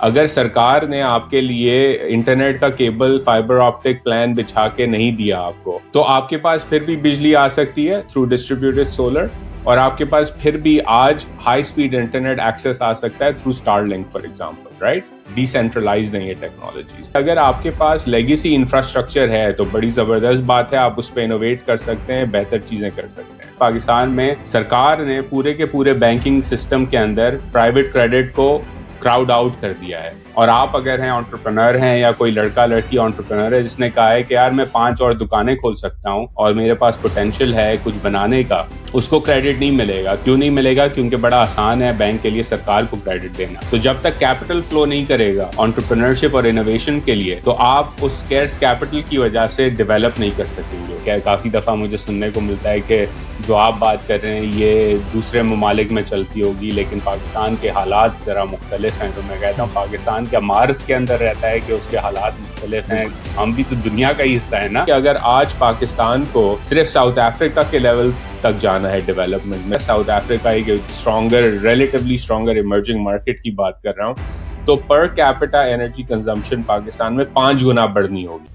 اگر سرکار نے آپ کے لیے انٹرنیٹ کا کیبل فائبر آپٹک پلان بچھا کے نہیں دیا آپ کو, تو آپ کے پاس پھر بھی بجلی آ سکتی ہے تھرو ڈسٹریبیوٹڈ سولر, اور آپ کے پاس پھر بھی آج ہائی اسپیڈ انٹرنیٹ ایکسیس آ سکتا ہے through Starlink for example, right. Decentralise نہیں ہے ٹیکنالوجیز. اگر آپ کے پاس لیگیسی انفراسٹرکچر ہے تو بڑی زبردست بات ہے, آپ اس پہ انوویٹ کر سکتے ہیں, بہتر چیزیں کر سکتے ہیں. پاکستان میں سرکار نے پورے کے پورے بینکنگ سسٹم کے اندر پرائیویٹ کریڈٹ کو کراؤڈ آؤٹ کر دیا ہے. اور آپ اگر ہیں انٹرپرنر ہیں یا کوئی لڑکا لڑکی انٹرپرنر ہے جس نے کہا ہے کہ یار میں 5 اور دکانیں کھول سکتا ہوں اور میرے پاس پوٹینشیل ہے کچھ بنانے کا, اس کو کریڈٹ نہیں ملے گا. کیوں نہیں ملے گا؟ کیونکہ بڑا آسان ہے بینک کے لیے سرکار کو کریڈٹ دینا. تو جب تک کیپٹل فلو نہیں کرے گا انٹرپرنرشپ اور انوویشن کے لیے, تو آپ اس اسکیئرس کیپٹل کی وجہ سے ڈیولپ نہیں کر سکیں گے. کافی دفعہ مجھے سننے کو ملتا ہے کہ جو آپ بات کر رہے ہیں یہ دوسرے ممالک میں چلتی ہوگی, لیکن پاکستان کے حالات ذرا مختلف ہیں. تو میں کہتا ہوں پاکستان کیا مارس کے اندر رہتا ہے کہ اس کے حالات مختلف ہیں؟ ہم بھی تو دنیا کا ہی حصہ ہے نا. کہ اگر آج پاکستان کو صرف ساؤتھ افریقہ کے لیول تک جانا ہے ڈیولپمنٹ میں, ساؤتھ افریقہ ایک stronger relatively stronger emerging market کی بات کر رہا ہوں, تو per capita energy consumption Pakistan میں 5 گنا بڑھنی ہوگی.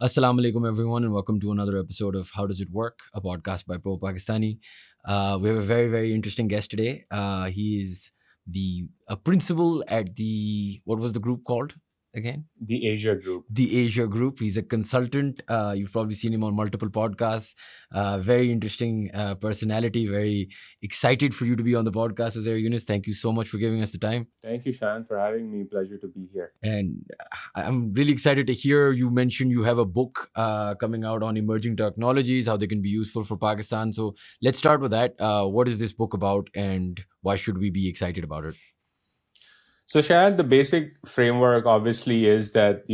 Assalamu alaikum everyone and welcome to another episode of How Does It Work, a podcast by Pro Pakistani. We have a very, very interesting guest today. He is a principal at what was the group called again? The Asia Group. The Asia Group. He's a consultant. You've probably seen him on multiple podcasts. Very interesting personality. Very excited for you to be on the podcast, Uzair Yunus. Thank you so much for giving us the time. Thank you, Shan, for having me. Pleasure to be here. And I'm really excited to hear you mention you have a book coming out on emerging technologies, how they can be useful for Pakistan. So let's start with that. What is this book about and why should we be excited about it? So Shahid, the basic framework obviously is that,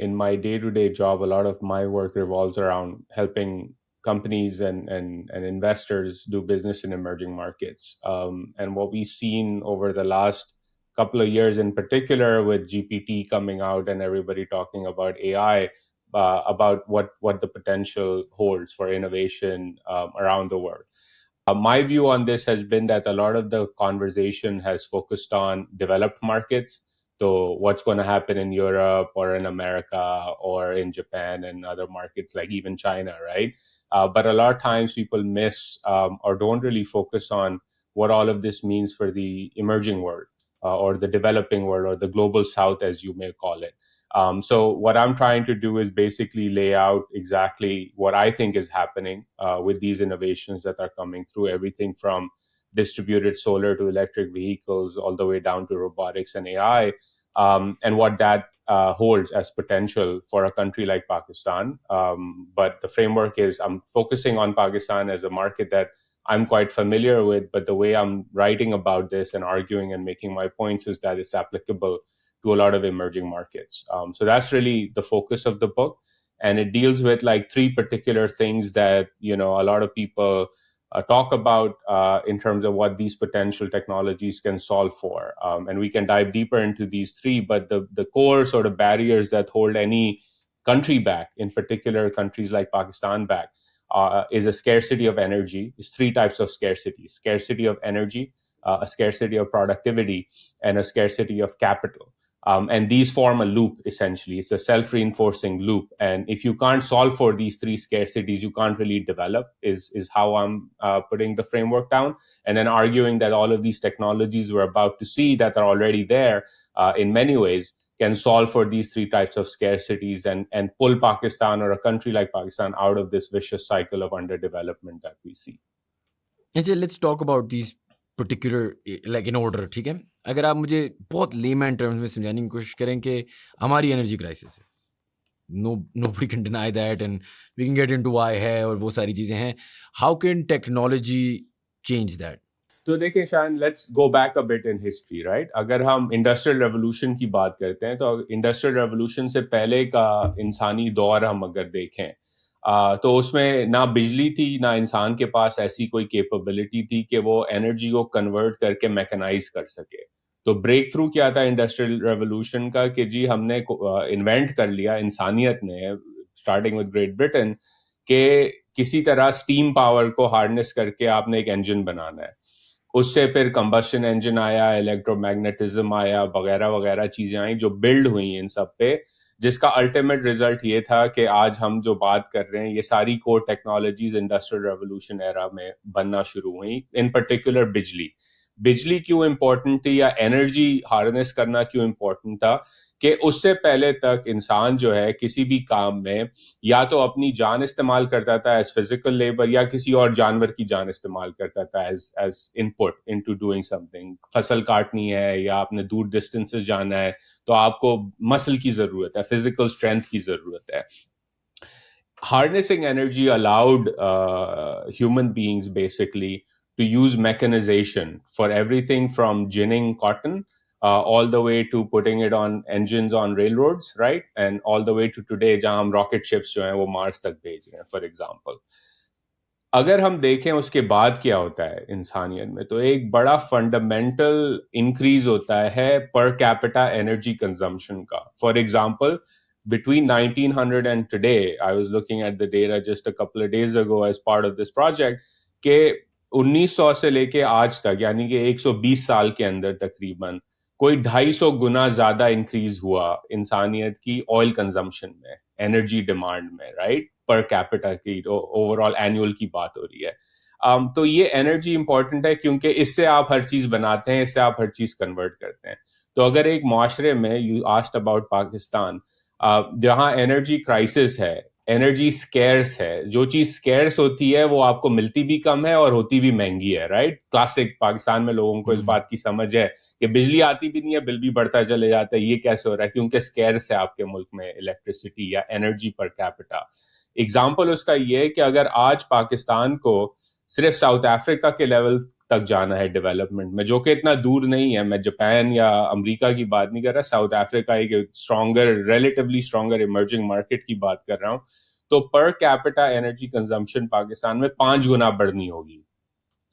in my day-to-day job, a lot of my work revolves around helping companies and investors do business in emerging markets. And what we've seen over the last couple of years in particular with GPT coming out and everybody talking about AI, about what the potential holds for innovation around the world. My view on this has been that a lot of the conversation has focused on developed markets. So what's going to happen in Europe or in America or in Japan and other markets like even China, right? But a lot of times people miss or don't really focus on what all of this means for the emerging world or the developing world or the global south, as you may call it. So what I'm trying to do is basically lay out exactly what I think is happening with these innovations that are coming through, everything from distributed solar to electric vehicles, all the way down to robotics and AI, and what that holds as potential for a country like Pakistan. But the framework is I'm focusing on Pakistan as a market that I'm quite familiar with, but the way I'm writing about this and arguing and making my points is that it's applicable to a lot of emerging markets. So that's really the focus of the book. And it deals with like 3 particular things that, a lot of people talk about in terms of what these potential technologies can solve for. And we can dive deeper into these 3, but the core sort of barriers that hold any country back, in particular countries like Pakistan back, is a scarcity of energy. It's 3 types of scarcity: scarcity of energy, a scarcity of productivity, and a scarcity of capital. And these form a loop, essentially. It's a self-reinforcing loop. And if you can't solve for these 3 scarcities, you can't really develop, is how I'm putting the framework down. And then arguing that all of these technologies we're about to see that are already there in many ways can solve for these 3 types of scarcities and pull Pakistan or a country like Pakistan out of this vicious cycle of underdevelopment that we see. And so let's talk about these particular, like in order, ٹھیک ہے. اگر آپ مجھے بہت lemon terms میں سمجھانے کی کوشش کریں کہ ہماری انرجی کرائسس ہے, nobody can deny that and we can get into why ہے اور وہ ساری چیزیں ہیں. How can technology change that? تو دیکھیں شان, let's go back a but in history, right. اگر ہم انڈسٹریل ریولوشن کی بات کرتے ہیں تو انڈسٹریل ریولوشن سے پہلے کا انسانی دور ہم اگر دیکھیں تو اس میں نہ بجلی تھی, نہ انسان کے پاس ایسی کوئی کیپبلٹی تھی کہ وہ انرجی کو کنورٹ کر کے میکنائز کر سکے. تو بریک تھرو کیا تھا انڈسٹریل ریولوشن کا کہ جی ہم نے انوینٹ کر لیا انسانیت نے, اسٹارٹنگ ود گریٹ برٹن, کہ کسی طرح اسٹیم پاور کو ہارنس کر کے آپ نے ایک انجن بنانا ہے. اس سے پھر کمبشن انجن آیا, الیکٹرو میگنیٹزم آیا, وغیرہ وغیرہ چیزیں آئیں جو بلڈ ہوئی ان سب پہ, جس کا الٹیمیٹ ریزلٹ یہ تھا کہ آج ہم جو بات کر رہے ہیں یہ ساری کور ٹیکنالوجیز انڈسٹریل ریولوشن ایرا میں بننا شروع ہوئیں. ان پرٹیکولر بجلی کیوں امپورٹنٹ تھی, یا انرجی ہارنس کرنا کیوں امپورٹنٹ تھا, کہ اس سے پہلے تک انسان جو ہے کسی بھی کام میں یا تو اپنی جان استعمال کرتا تھا ایز فزیکل لیبر, یا کسی اور جانور کی جان استعمال کرتا تھا as in put into doing something. فصل کاٹنی ہے یا آپ نے دور ڈسٹینسز جانا ہے تو آپ کو مسل کی ضرورت ہے, فزیکل اسٹرینتھ کی ضرورت ہے. Harnessing energy allowed human beings basically to use mechanization for everything from ginning cotton all the way to putting it on engines on railroads, right? And all the way to today جہاں ہم rocket ships جو ہیں وہ مارس تک بھیج رہے ہیں for example. اگر ہم دیکھیں اس کے بعد کیا ہوتا ہے انسانیت میں, تو ایک بڑا فنڈامنٹل انکریز ہوتا ہے پر کیپٹا انرجی کنزمپشن کا. For example, between 1900 and today, I was looking at the data just a couple of days ago as part of this project, کہ 1900 سے لے کے آج تک, یعنی کہ 120 سال کے اندر تقریباً کوئی 250 گنا زیادہ انکریز ہوا انسانیت کی آئل کنزمپشن میں, انرجی ڈیمانڈ میں, رائٹ, پر کیپٹا کی اوور آل اینوئل کی بات ہو رہی ہے. تو یہ انرجی امپورٹنٹ ہے کیونکہ اس سے آپ ہر چیز بناتے ہیں, اس سے آپ ہر چیز کنورٹ کرتے ہیں. تو اگر ایک معاشرے میں, یو آسکڈ اباؤٹ پاکستان, جہاں انرجی کرائسس ہے, انرجی اسکیئرس ہے, جو چیز اسکیئرس ہوتی ہے وہ آپ کو ملتی بھی کم ہے اور ہوتی بھی مہنگی ہے, رائٹ. کلاسک پاکستان میں لوگوں کو اس بات کی سمجھ ہے کہ بجلی آتی بھی نہیں ہے, بل بھی بڑھتا چلے جاتا ہے. یہ کیسے ہو رہا ہے؟ کیونکہ اسکیئرس ہے آپ کے ملک میں الیکٹریسٹی یا انرجی پر کیپٹا. ایگزامپل اس کا یہ ہے کہ اگر آج پاکستان کو صرف ساؤتھ افریقہ کے لیول تک جانا ہے ڈیولپمنٹ میں, جو کہ اتنا دور نہیں ہے, میں جاپان یا امریکہ کی بات نہیں کر رہا, ساؤتھ افریقہ ایک stronger, relatively stronger emerging market کی بات کر رہا ہوں, تو per capita energy consumption Pakistan میں 5 گنا بڑھنی ہوگی.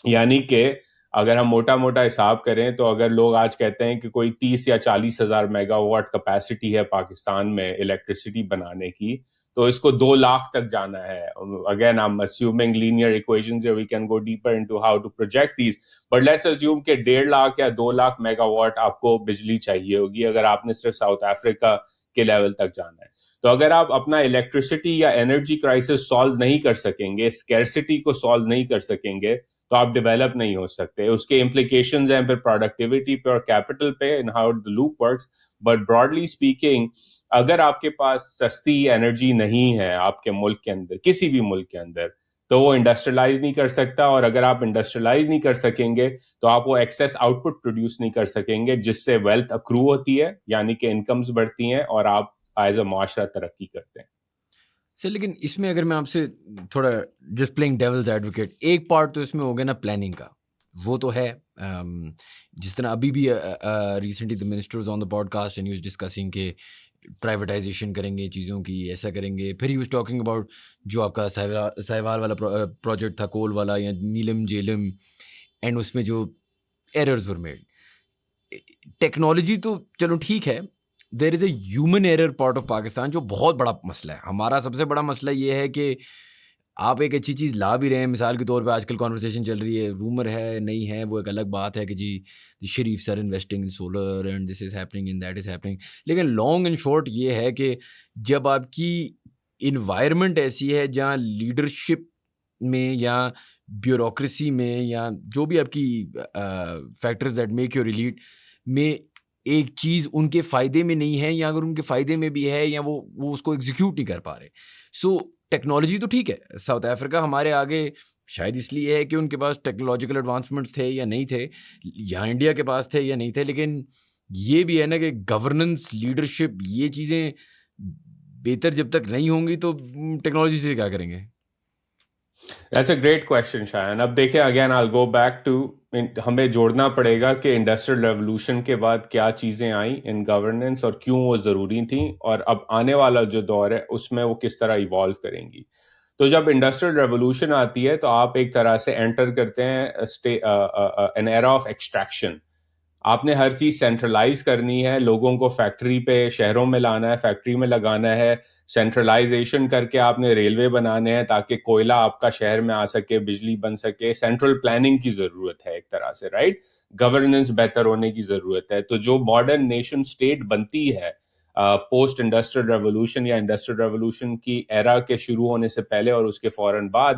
یعنی کہ اگر ہم موٹا موٹا حساب کریں تو اگر لوگ آج کہتے ہیں کہ کوئی 30 یا 40 ہزار میگا واٹ کیپیسٹی ہے پاکستان میں الیکٹریسٹی بنانے کی, تو اس کو 2 لاکھ تک جانا ہے. Again I'm assuming linear equations here, we can go deeper into how to project these, but let's assume کہ 1.5 لاکھ یا 2 لاکھ میگا واٹ آپ کو بجلی چاہیے ہوگی اگر آپ نے صرف ساؤتھ افریقہ کے لیول تک جانا ہے. تو اگر آپ اپنا الیکٹریسٹی یا انرجی کرائسس سالو نہیں کر سکیں گے, اسکیرسٹی کو سالو نہیں کر سکیں گے, تو آپ ڈیولپ نہیں ہو سکتے. اس کے امپلیکیشنز ہیں پھر پروڈکٹیوٹی پہ اور کیپٹل پہ, in how the loop works. But broadly speaking, اگر آپ کے پاس سستی انرجی نہیں ہے آپ کے ملک کے اندر, کسی بھی ملک کے اندر, تو وہ انڈسٹریلائز نہیں کر سکتا, اور اگر آپ انڈسٹریلائز نہیں کر سکیں گے تو آپ وہ ایکسیس آؤٹ پٹ پروڈیوس نہیں کر سکیں گے, جس سے ویلتھ اکرو ہوتی ہے, یعنی کہ انکمز بڑھتی ہیں اور آپ ایز اے معاشرہ ترقی کرتے ہیں. سر لیکن اس میں اگر میں آپ سے تھوڑا جسٹ پلینگ ڈیولز ایڈوکیٹ, ایک پارٹ تو اس میں ہو گیا نا پلاننگ کا, وہ تو ہے. جس طرح ابھی بھی recently the minister on the podcast and he was discussing کہ پرائیویٹائزیشن کریں گے چیزوں کی, ایسا کریں گے. پھر ہی واز ٹاکنگ اباؤٹ جو آپ کا سہیوال والا پروجیکٹ تھا, کول والا, یا نیلم جیلم, اینڈ اس میں جو ایررز ور میڈ. ٹیکنالوجی تو چلو ٹھیک ہے, there is a human error part of Pakistan جو بہت بڑا مسئلہ ہے. ہمارا سب سے بڑا مسئلہ یہ ہے کہ آپ ایک اچھی چیز لا بھی رہے ہیں, مثال کے طور پہ آج کل کانورسیشن چل رہی ہے, رومر ہے نہیں ہے وہ ایک الگ بات ہے کہ جی Sharif sir investing in solar and this is happening and that is happening. لیکن لانگ اینڈ شارٹ یہ ہے کہ جب آپ کی انوائرمنٹ ایسی ہے جہاں لیڈرشپ میں یا بیوروکریسی میں یا جو بھی آپ کی factors that make your elite میں ایک چیز ان کے فائدے میں نہیں ہے, یا اگر ان کے فائدے میں بھی ہے یا وہ اس کو ایگزیکیوٹ نہیں کر پا رہے. سو ٹیکنالوجی تو ٹھیک ہے, ساؤتھ افریقہ ہمارے آگے شاید اس لیے ہے کہ ان کے پاس ٹیکنالوجیکل ایڈوانسمنٹس تھے یا نہیں تھے, یہاں انڈیا کے پاس تھے یا نہیں تھے. لیکن یہ بھی ہے نا کہ گورننس, لیڈرشپ, یہ چیزیں بہتر جب تک نہیں ہوں گی تو ٹیکنالوجی سے کیا کریں گے؟ That's a great question, شایان. اب دیکھیں, again I'll go back to, ہمیں جوڑنا پڑے گا کہ انڈسٹریل ریولوشن کے بعد کیا چیزیں آئیں ان گورننس اور کیوں وہ ضروری تھیں, اور اب آنے والا جو دور ہے اس میں وہ کس طرح ایوالو کریں گی. تو جب انڈسٹریل ریولوشن آتی ہے تو آپ ایک طرح سے انٹر کرتے ہیں an era of extraction. آپ نے ہر چیز سینٹرلائز کرنی ہے, لوگوں کو فیکٹری پہ شہروں میں لانا ہے, فیکٹری میں لگانا ہے, سینٹرلائزیشن کر کے آپ نے ریلوے بنانے ہیں تاکہ کوئلہ آپ کا شہر میں آ سکے, بجلی بن سکے. سینٹرل پلاننگ کی ضرورت ہے ایک طرح سے, رائٹ, گورننس بہتر ہونے کی ضرورت ہے. تو جو ماڈرن نیشن سٹیٹ بنتی ہے پوسٹ انڈسٹریل ریولوشن یا انڈسٹریل ریولوشن کی ایرا کے شروع ہونے سے پہلے اور اس کے فوراً بعد,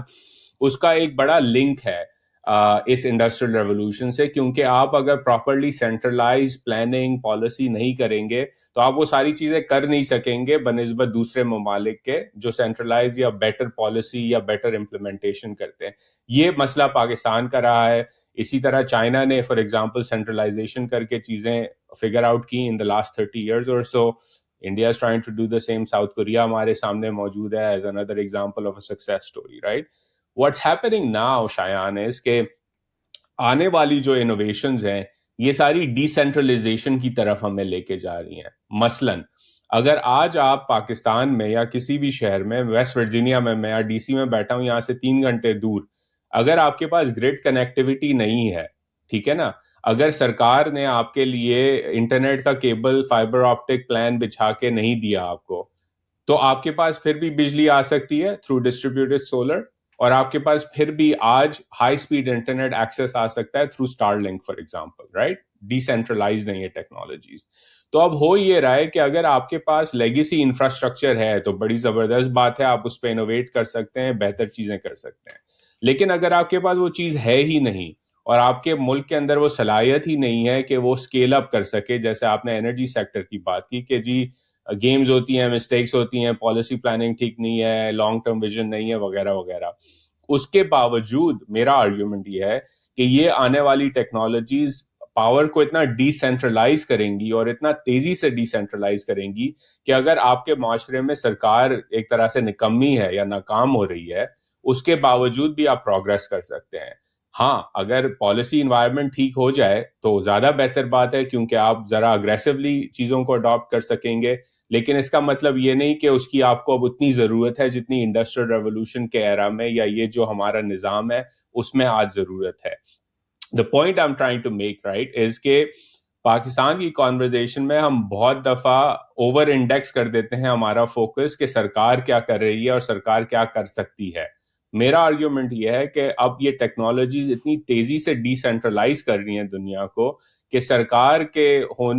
اس کا ایک بڑا لنک ہے اس انڈسٹریل ریولوشن سے, کیونکہ آپ اگر پراپرلی سینٹرلائز پلاننگ پالیسی نہیں کریں گے تو آپ وہ ساری چیزیں کر نہیں سکیں گے بنسبت دوسرے ممالک کے جو سینٹرلائز یا بیٹر پالیسی یا بیٹر امپلیمنٹیشن کرتے ہیں. یہ مسئلہ پاکستان کا رہا ہے. اسی طرح چائنا نے فار ایگزامپل سینٹرلائزیشن کر کے چیزیں فگر آؤٹ کی ان the last 30 years or so. India is trying to do the same. South Korea ہمارے سامنے موجود ہے as another example of a success story, right? What's happening now, Shayan, is کہ آنے والی جو انوویشنز ہیں یہ ساری ڈی سینٹرلائزیشن کی طرف ہمیں لے کے جا رہی ہیں. مثلاً اگر آج آپ پاکستان میں یا کسی بھی شہر میں, ویسٹ ورجینیا میں یا ڈی سی میں بیٹھا ہوں یہاں سے 3 گھنٹے دور, اگر آپ کے پاس گریڈ کنیکٹیوٹی نہیں ہے, ٹھیک ہے نا, اگر سرکار نے آپ کے لیے انٹرنیٹ کا کیبل فائبر آپٹک پلان بچھا کے نہیں دیا آپ کو, تو آپ کے پاس پھر بھی بجلی آ سکتی ہے تھرو ڈسٹریبیوٹیڈ سولر, اور آپ کے پاس پھر بھی آج ہائی اسپیڈ انٹرنیٹ ایکسیس آ سکتا ہے through Starlink for example, right. Decentralise نہیں ہے ٹیکنالوجیز. تو اب ہو یہ رہا ہے کہ اگر آپ کے پاس لیگیسی انفراسٹرکچر ہے تو بڑی زبردست بات ہے, آپ اس پہ انوویٹ کر سکتے ہیں, بہتر چیزیں کر سکتے ہیں. لیکن اگر آپ کے پاس وہ چیز ہے ہی نہیں اور آپ کے ملک کے اندر وہ صلاحیت ہی نہیں ہے کہ وہ اسکیل اپ کر سکے, جیسے آپ نے انرجی سیکٹر کی بات کی کہ جی گیمز ہوتی ہیں, مسٹیکس ہوتی ہیں, پالیسی پلاننگ ٹھیک نہیں ہے, لانگ ٹرم ویژن نہیں ہے, وغیرہ وغیرہ, اس کے باوجود میرا آرگیومنٹ یہ ہے کہ یہ آنے والی ٹیکنالوجیز پاور کو اتنا ڈی سینٹرلائز کریں گی اور اتنا تیزی سے ڈی سینٹرلائز کریں گی کہ اگر آپ کے معاشرے میں سرکار ایک طرح سے نکمی ہے یا ناکام ہو رہی ہے, اس کے باوجود بھی آپ پروگریس کر سکتے ہیں. ہاں, اگر پالیسی انوائرمنٹ ٹھیک ہو جائے تو زیادہ بہتر بات ہے, کیونکہ آپ ذرا اگریسولی چیزوں کو اڈاپٹ کر سکیں گے. لیکن اس کا مطلب یہ نہیں کہ اس کی آپ کو اب اتنی ضرورت ہے جتنی انڈسٹریل ریولوشن کے ایرا میں یا یہ جو ہمارا نظام ہے اس میں آج ضرورت ہے. The point I'm trying to make, right, is کہ پاکستان کی کانورزیشن میں ہم بہت دفعہ اوور انڈیکس کر دیتے ہیں ہمارا فوکس کہ سرکار کیا کر رہی ہے اور سرکار کیا کر سکتی ہے. میرا آرگیومنٹ یہ ہے کہ اب یہ ٹیکنالوجیز اتنی تیزی سے ڈی سینٹرلائز کر رہی ہیں دنیا کو کہ سرکار کے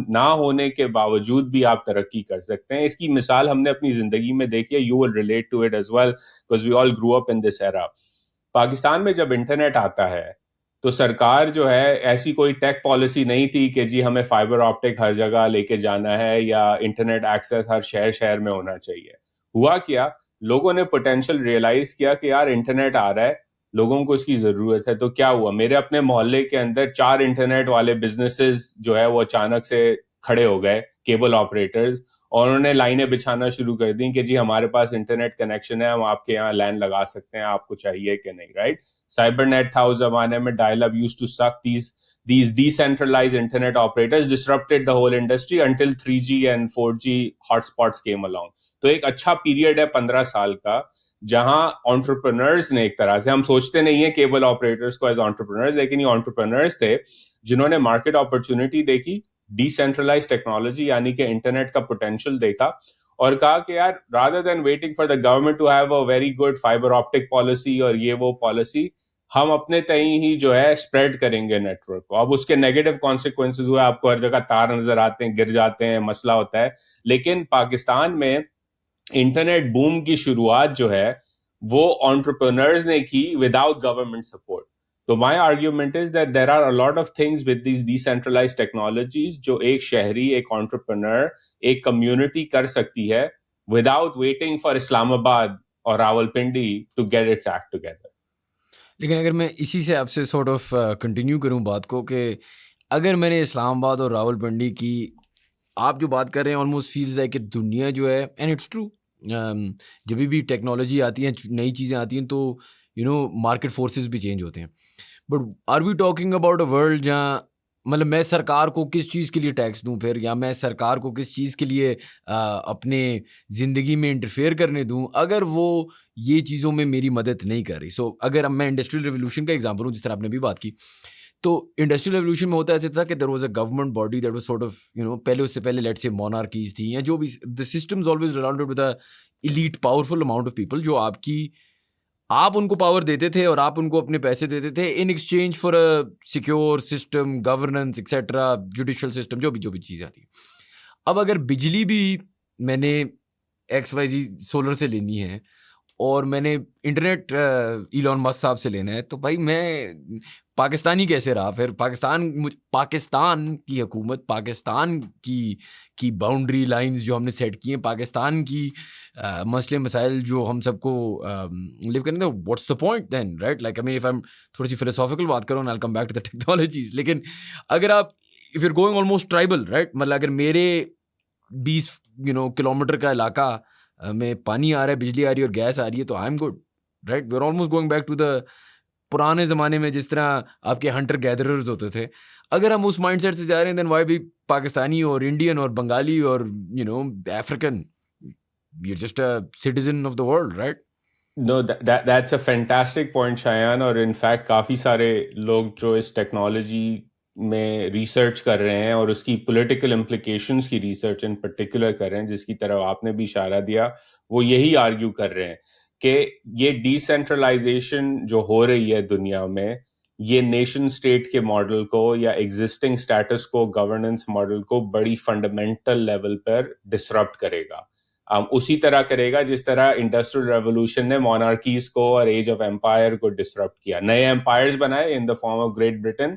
نہ ہونے کے باوجود بھی آپ ترقی کر سکتے ہیں. اس کی مثال ہم نے اپنی زندگی میں دیکھی ہے. You will relate to it as well because we all grew up in this era. Pakistan میں جب انٹرنیٹ آتا ہے تو سرکار جو ہے ایسی کوئی ٹیک پالیسی نہیں تھی کہ جی ہمیں فائبر آپٹک ہر جگہ لے کے جانا ہے یا انٹرنیٹ ایکسیس ہر شہر میں ہونا چاہیے. ہوا کیا, لوگوں نے پوٹینشیل ریئلائز کیا کہ یار انٹرنیٹ آ رہا ہے, لوگوں کو اس کی ضرورت ہے. تو کیا ہوا, میرے اپنے محلے کے اندر 4 انٹرنیٹ والے بزنسز جو ہے وہ اچانک سے کھڑے ہو گئے, کیبل آپریٹرز, اور انہوں نے لائنیں بچھانا شروع کر دیں کہ جی ہمارے پاس انٹرنیٹ کنیکشن ہے, ہم آپ کے یہاں لائن لگا سکتے ہیں, آپ کو چاہیے کہ نہیں, رائٹ. سائبر نیٹ تھا اس زمانے میں, ڈائل اپ یوزڈ ٹو سک. These decentralized internet operators disrupted the whole industry until 3G and 4G hotspots came along. تو ایک اچھا پیریڈ ہے 15 سال کا جہاں انٹرپرنرز نے, ایک طرح سے ہم سوچتے نہیں ہیں کیبل آپریٹرز کو ایز انٹرپرنرز, لیکن یہ انٹرپرنرز تھے جنہوں نے مارکیٹ اپرچونٹی دیکھی, ڈی سینٹرلائز ٹیکنالوجی یعنی کہ انٹرنیٹ کا پوٹینشیل دیکھا, اور کہا کہ یار rather than waiting for the government to have a very good fiber optic policy اور یہ وہ پالیسی, ہم اپنے تئیں ہی جو ہے اسپریڈ کریں گے نیٹ ورک کو. اب اس کے نیگیٹو کانسیکوینسز ہوئے, آپ کو ہر جگہ تار نظر آتے ہیں, گر جاتے ہیں, مسئلہ ہوتا ہے. لیکن پاکستان میں انٹرنیٹ بوم کی شروعات جو ہے وہ انٹرپرنرز نے کی وداؤٹ گورنمنٹ سپورٹ. تو my argument is that there are a lot of things with these decentralised technologies جو ایک شہری, ایک انٹرپرنر, ایک کمیونٹی کر سکتی ہے without waiting for Islamabad اور Rawalpindi to get its act together. لیکن اگر میں اسی سے آپ سے سارٹ آف کنٹینیو کروں بات کو, کہ اگر میں نے اسلام آباد اور راول پنڈی کی, آپ جو بات کر رہے ہیں آلموسٹ فیلز ہے کہ دنیا جو ہے, اینڈ اٹس ٹرو, جب بھی ٹیکنالوجی آتی ہے, نئی چیزیں آتی ہیں, تو مارکیٹ فورسز بھی چینج ہوتے ہیں. But are we talking about a world جہاں مطلب میں سرکار کو کس چیز کے لیے ٹیکس دوں پھر, یا میں سرکار کو کس چیز کے لیے اپنے زندگی میں انٹرفیئر کرنے دوں اگر وہ یہ چیزوں میں میری مدد نہیں کر رہی. سو اگر میں انڈسٹریل ریولوشن کا ایگزامپل ہوں جس طرح آپ نے بھی بات کی, تو انڈسٹریل ریولوشن میں ہوتا ایسے تھا کہ there was a government body that was sort of پہلے اس سے پہلے لیٹ سے مونارکیز تھیں یا جو بھی the systems always surrounded with a elite powerful amount of people جو آپ ان کو پاور دیتے تھے اور آپ ان کو اپنے پیسے دیتے تھے in exchange for a secure system governance etcetera judicial system جو بھی چیزیں آتی ہیں. اب اگر بجلی بھی میں نے XYZ سولر سے لینی ہے اور میں نے انٹرنیٹ ایلون مسک صاحب سے لینا ہے تو بھائی میں پاکستانی کیسے رہا پھر پاکستان کی حکومت پاکستان کی باؤنڈری لائنز جو ہم نے سیٹ کی ہیں پاکستان کی مسئلے مسائل جو ہم سب کو لیو کرنے دیں what's the point then right like I mean if I'm تھوڑی سی فلسافیکل بات کروں I come back to the technologies. لیکن اگر آپ if you are going almost tribal right مطلب اگر میرے 20 کلومیٹر کا علاقہ میں پانی آ رہا ہے بجلی آ رہی ہے اور گیس آ رہی ہے تو I am good right. We are almost going back to the پرانے زمانے میں جس طرح آپ کے ہنٹر گیدررز ہوتے تھے. اگر ہم اس مائنڈ سیٹ سے جا رہے ہیں دین وائی بھی پاکستانی اور انڈین اور بنگالی اور African you are just a citizen of the world right. No, that's a fantastic point, Shayan. اور ان فیکٹ کافی سارے لوگ جو اس ٹیکنالوجی میں ریسرچ کر رہے ہیں اور اس کی پولیٹیکل امپلیکیشنز کی ریسرچ ان پرٹیکولر کر رہے ہیں جس کی طرف آپ نے بھی اشارہ دیا وہ یہی آرگیو کر رہے ہیں کہ یہ ڈی سینٹرلائزیشن جو ہو رہی ہے دنیا میں یہ نیشن اسٹیٹ کے ماڈل کو یا ایگزسٹنگ اسٹیٹس کو گورننس ماڈل کو بڑی فنڈامنٹل لیول پر ڈسرپٹ کرے گا. اسی طرح کرے گا جس طرح انڈسٹریل ریولوشن نے مونارکیز کو اور ایج آف امپائر کو ڈسرپٹ کیا. نئے امپائرز بنائے in the form of Great Britain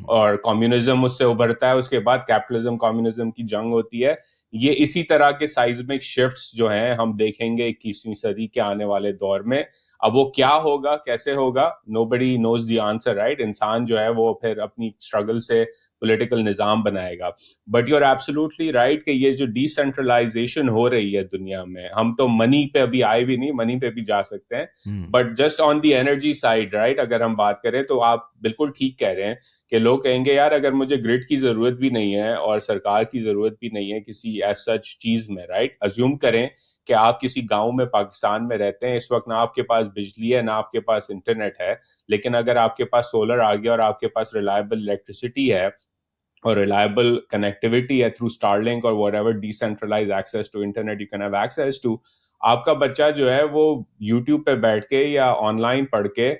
اور کمیونزم اس سے ابھرتا ہے. اس کے بعد کیپٹلزم کمیونزم کی جنگ ہوتی ہے. یہ اسی طرح کے سائزمک شفٹس جو ہیں ہم دیکھیں گے 21ویں صدی کے آنے والے دور میں. اب وہ کیا ہوگا کیسے ہوگا nobody knows the answer right. انسان جو ہے وہ پھر اپنی اسٹرگل سے پولیٹیکل نظام بنائے گا. But you are absolutely right کہ یہ جو ڈی سینٹرلائزیشن ہو رہی ہے دنیا میں ہم تو منی پہ ابھی آئے بھی نہیں منی پہ بھی جا سکتے ہیں but just on the energy side right اگر ہم بات کریں تو آپ بالکل ٹھیک کہہ رہے ہیں کہ لوگ کہیں گے یار اگر مجھے گرڈ کی ضرورت بھی نہیں ہے اور سرکار کی ضرورت بھی نہیں ہے کسی ایز سچ چیز میں رائٹ. ازیوم کریں کہ آپ کسی گاؤں میں پاکستان میں رہتے ہیں اس وقت نہ آپ کے پاس بجلی ہے نہ آپ کے پاس انٹرنیٹ ہے لیکن اگر آپ کے پاس سولر آ گیا اور آپ کے پاس ریلائبل الیکٹریسٹی ہے اور ریلائبل کنیکٹیوٹی ہے تھرو اسٹارلنک اور whatever decentralise access to internet you can have access to. آپ کا بچہ جو ہے وہ یوٹیوب پہ بیٹھ کے یا آن لائن پڑھ کے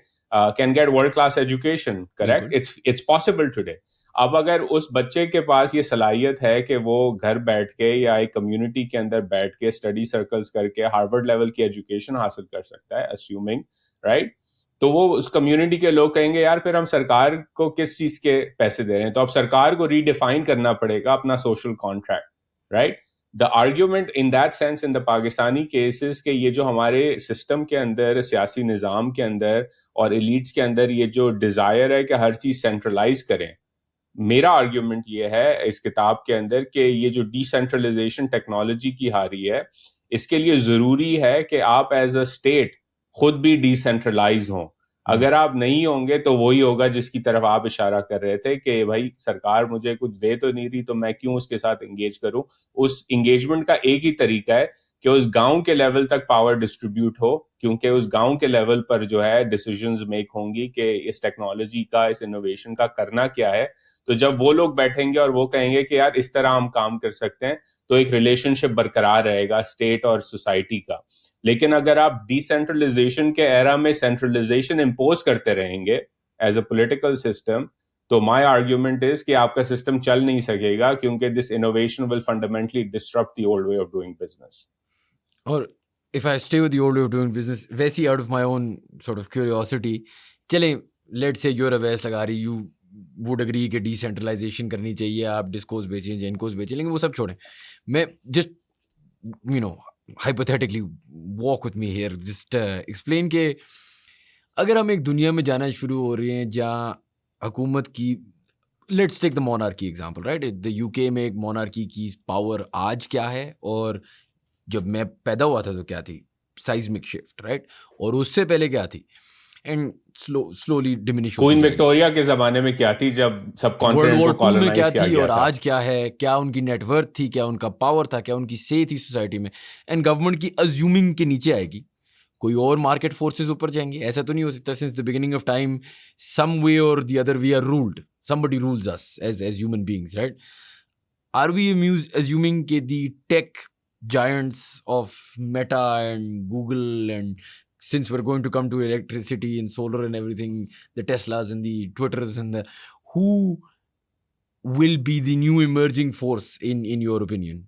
can get world class education correct. It's possible today. اب اگر اس بچے کے پاس یہ صلاحیت ہے کہ وہ گھر بیٹھ کے یا ایک کمیونٹی کے اندر بیٹھ کے اسٹڈی سرکلز کر کے ہارورڈ لیول کی ایجوکیشن حاصل کر سکتا ہے اسیومنگ رائٹ تو وہ اس کمیونٹی کے لوگ کہیں گے یار پھر ہم سرکار کو کس چیز کے پیسے دے رہے ہیں. تو اب سرکار کو ریڈیفائن کرنا پڑے گا اپنا social contract right. The argument in that sense in the Pakistani cases کہ یہ جو ہمارے سسٹم کے اندر سیاسی نظام کے اندر اور ایلیٹس کے اندر یہ جو ڈیزائر ہے کہ ہر چیز سینٹرلائز کریں میرا آرگیومنٹ یہ ہے اس کتاب کے اندر کہ یہ جو ڈی سینٹرلائزیشن ٹیکنالوجی کی آ رہی ہے اس کے لیے ضروری ہے کہ آپ ایز اے اسٹیٹ خود بھی ڈی سینٹرلائز ہوں. اگر آپ نہیں ہوں گے تو وہی ہوگا جس کی طرف آپ اشارہ کر رہے تھے کہ بھائی سرکار مجھے کچھ دے تو نہیں رہی تو میں کیوں اس کے ساتھ انگیج کروں. اس انگیجمنٹ کا ایک ہی طریقہ ہے کہ اس گاؤں کے لیول تک پاور ڈسٹریبیوٹ ہو کیونکہ اس گاؤں کے لیول پر جو ہے ڈیسیژنز میک ہوں گی کہ اس ٹیکنالوجی کا اس انوویشن کا کرنا کیا ہے. تو جب وہ لوگ بیٹھیں گے اور وہ کہیں گے کہ یار اس طرح ہم کام کر سکتے ہیں تو ایک ریلیشن شپ برقرار رہے گا اسٹیٹ اور سوسائٹی کا. لیکن اگر آپ ڈی سینٹرلائزیشن کے ایرا میں سینٹرلائزیشن امپوز کرتے رہیں گے ایز اے پولیٹیکل سسٹم تو مائی آرگیومنٹ از کہ آپ کا سسٹم چل نہیں سکے گا کیونکہ this innovation will fundamentally disrupt the old way of doing business. اور if I stay with the old way of doing business ویسی out of my own sort of curiosity چلیں let's say you're a ویس لگا رہی you would agree کہ D centralisation کرنی چاہیے آپ ڈسکوز بیچیں جینکوز بیچیں لیکن وہ سب چھوڑیں. میں just hypothetically walk with me here just explain کہ اگر ہم ایک دنیا میں جانا شروع ہو رہے ہیں جہاں حکومت کی let's take the مونارکی example right the UK میں ایک مونارکی کی پاور آج کیا ہے اور جب میں پیدا ہوا تھا تو کیا تھی سائزمک شفٹ رائٹ اور اس سے پہلے کیا تھی and slowly diminish queen Victoria کے زمانے میں کیا تھی جب سب کانٹیننٹ کو کالونائز کیا گیا تھا اور آج کیا ہے کیا ان کی نیٹ ورتھ تھی کیا ان کا پاور تھا کیا ان کی سے تھی سوسائٹی میں. اینڈ گورنمنٹ کی ازیومنگ کے نیچے آئے گی کوئی اور مارکیٹ فورسز اوپر جائیں گے. ایسا تو نہیں ہو سکتا since the beginning of time some way or the other we are ruled somebody rules us as human beings, right? Are we assuming that the tech giants of Meta and Google, and since we're going to come to electricity and solar and everything, the Teslas and the Twitters and the who will be the new emerging force in your opinion?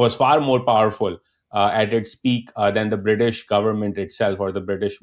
was far more powerful at its peak than the British government itself or the British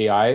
AI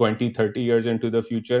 20-30 years into the future?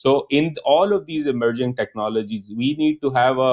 So in all of these emerging technologies, we need to have a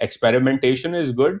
experimentation is good.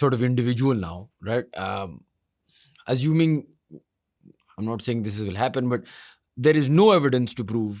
sort of individual now, right? Assuming, I'm not saying this will happen, but there is no evidence to prove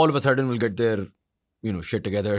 all of a sudden will get their shit together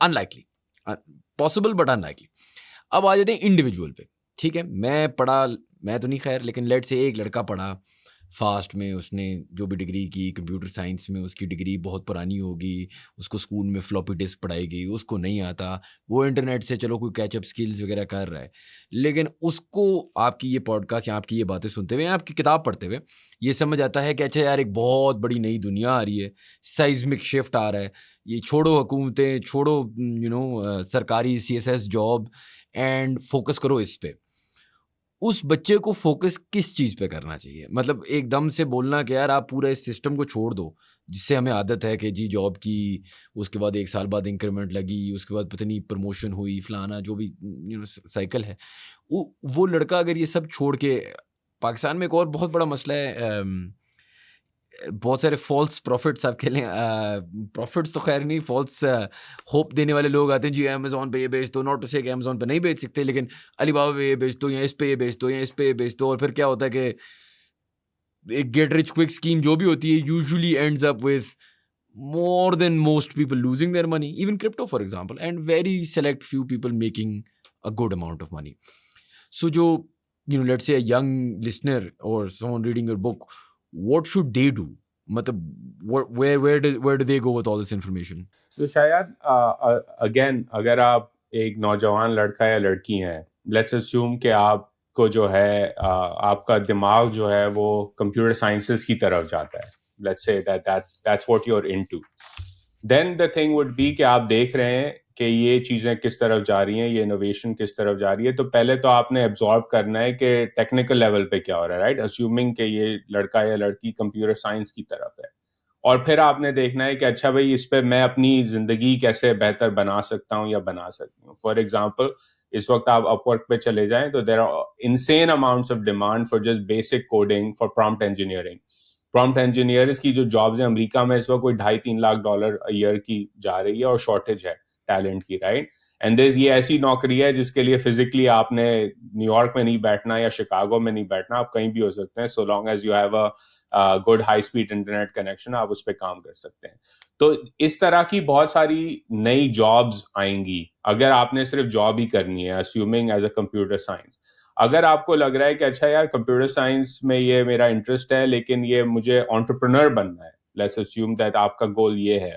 Unlikely. Possible but unlikely. اب آ جاتے ہیں individual پہ. ٹھیک ہے, میں تو نہیں خیر, لیکن لیٹ سے ایک لڑکا پڑھا فاسٹ میں, اس نے جو بھی ڈگری کی کمپیوٹر سائنس میں, اس کی ڈگری بہت پرانی ہوگی, اس کو اسکول میں فلاپی ڈسک پڑھائی گئی, اس کو نہیں آتا, وہ انٹرنیٹ سے چلو کوئی کیچ اپ اسکلز وغیرہ کر رہا ہے, لیکن اس کو آپ کی یہ پوڈ کاسٹ یا آپ کی یہ باتیں سنتے ہوئے یا آپ کی کتاب پڑھتے ہوئے یہ سمجھ آتا ہے کہ اچھا یار ایک بہت بڑی نئی دنیا آ رہی ہے, سائزمک شفٹ آ رہا ہے, یہ چھوڑو حکومتیں, چھوڑو سرکاری CSS جاب اینڈ فوکس کرو اس پہ. اس بچے کو فوکس کس چیز پہ کرنا چاہیے؟ مطلب ایک دم سے بولنا کہ یار آپ پورا اس سسٹم کو چھوڑ دو جس سے ہمیں عادت ہے کہ جی جاب کی, اس کے بعد 1 سال بعد انکریمنٹ لگی, اس کے بعد پتہ نہیں پروموشن ہوئی, فلانا جو بھی سائیکل ہے, وہ لڑکا اگر یہ سب چھوڑ کے, پاکستان میں ایک اور بہت بڑا مسئلہ ہے, بہت سارے فالس پروفٹس آپ کہہ لیں, پروفٹس تو خیر نہیں, فالس ہوپ دینے والے لوگ آتے ہیں, جی امیزون پہ یہ بیچ دو, ناٹ ٹو سے کہ امیزون پہ نہیں بیچ سکتے, لیکن علی بابا پہ یہ بیچ دو, یا اس پہ یہ بیچ دو, یا اس پہ یہ بیچ دو, اور پھر کیا ہوتا ہے کہ ایک گیٹ رچ کوئک اسکیم جو بھی ہوتی ہے usually ends up with more than most people losing their money, even crypto for example, and very select few people making a good amount of money. So jo, let's say a young listener or someone reading your book, what should they do? matlab where do they go with all this information? تو شاید again اگر آپ ایک نوجوان لڑکا یا لڑکی ہیں, لیٹس اسیوم کہ آپ کو جو ہے آپ کا دماغ جو ہے وہ کمپیوٹر سائنسز کی طرف جاتا ہے, let's say that's what you're into, then the thing would be کہ آپ دیکھ رہے ہیں کہ یہ چیزیں کس طرف جا رہی ہیں, یہ انوویشن کس طرف جا رہی ہے, تو پہلے تو آپ نے ایبزارب کرنا ہے کہ ٹیکنیکل لیول پہ کیا ہو رہا ہے, رائٹ, اسیومنگ کہ یہ لڑکا یا لڑکی کمپیوٹر سائنس کی طرف ہے, اور پھر آپ نے دیکھنا ہے کہ اچھا بھائی اس پہ میں اپنی زندگی کیسے بہتر بنا سکتا ہوں یا بنا سکتی ہوں. فار ایگزامپل اس وقت آپ اپ ورک پہ چلے جائیں تو there are unseen amounts of demand for just basic coding, for prompt engineering. Prompt engineers کی جو جابز ہیں امریکہ میں اس وقت کوئی $2.5-3 لاکھ ایئر کی جا رہی ہے, اور شارٹیج ہے ٹیلنٹ کی, رائٹ. اینڈ یہ ایسی نوکری ہے جس کے لیے فزیکلی آپ نے نیو یارک میں نہیں بیٹھنا یا شکاگو میں نہیں بیٹھنا, آپ کہیں بھی ہو سکتے ہیں, so long as you have a good high speed internet connection, آپ اس پہ کام کر سکتے ہیں. تو اس طرح کی بہت ساری نئی جابز آئیں گی اگر آپ نے صرف جاب ہی کرنی ہے, assuming as a computer science. اگر آپ کو لگ رہا ہے کہ اچھا یار کمپیوٹر سائنس میں یہ میرا انٹرسٹ ہے لیکن یہ مجھے انٹرپرنر بننا ہے, لیٹس اسیوم دیٹ آپ کا گول یہ ہے,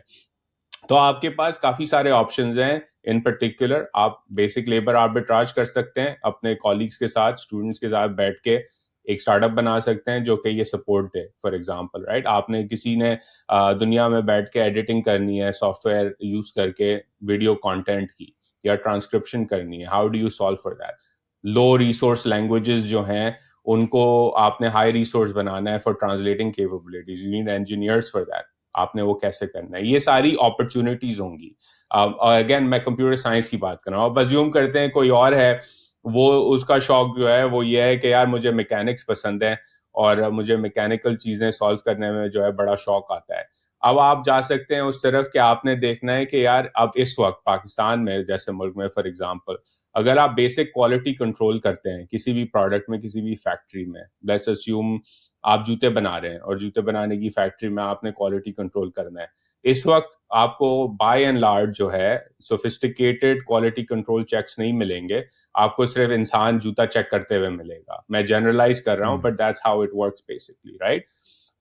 تو آپ کے پاس کافی سارے آپشنز ہیں. ان پرٹیکولر آپ بیسک لیبر آربیٹراج کر سکتے ہیں, اپنے کولیگس کے ساتھ, اسٹوڈنٹس کے ساتھ بیٹھ کے ایک اسٹارٹ اپ بنا سکتے ہیں جو کہ یہ support they. For example, right, آپ نے کسی نے دنیا میں بیٹھ کے ایڈیٹنگ کرنی ہے سافٹ ویئر یوز کر کے ویڈیو کانٹینٹ کی, یا ٹرانسکرپشن کرنی ہے, how do you solve for that. Low resource languages جو ہیں ان کو آپ نے ہائی ریسورس بنانا ہے for translating capabilities, you need engineers for that. آپ نے وہ کیسے کرنا ہے, یہ ساری اپرچونیٹیز ہوں گی. اور اگین میں کمپیوٹر سائنس کی بات کر رہا ہوں. اب ازیوم کرتے ہیں کوئی اور ہے, وہ اس کا شوق جو ہے وہ یہ ہے کہ یار مجھے میکینکس پسند ہے اور مجھے میکینیکل چیزیں سالو کرنے میں جو ہے بڑا شوق آتا ہے. اب آپ جا سکتے ہیں اس طرف کہ آپ نے دیکھنا ہے کہ یار اب اس وقت پاکستان میں جیسے ملک میں فار ایگزامپل اگر آپ بیسک کوالٹی کنٹرول کرتے ہیں کسی بھی پروڈکٹ میں, کسی بھی فیکٹری میں, لیٹس اسیوم آپ جوتے بنا رہے ہیں اور جوتے بنانے کی فیکٹری میں آپ نے کوالٹی کنٹرول کرنا ہے, اس وقت آپ کو بائی اینڈ لارج جو ہے سوفسٹیکیٹڈ کوالٹی کنٹرول چیکس نہیں ملیں گے, آپ کو صرف انسان جوتا چیک کرتے ہوئے ملے گا. میں جنرلائز کر رہا ہوں but that's how it works basically, right.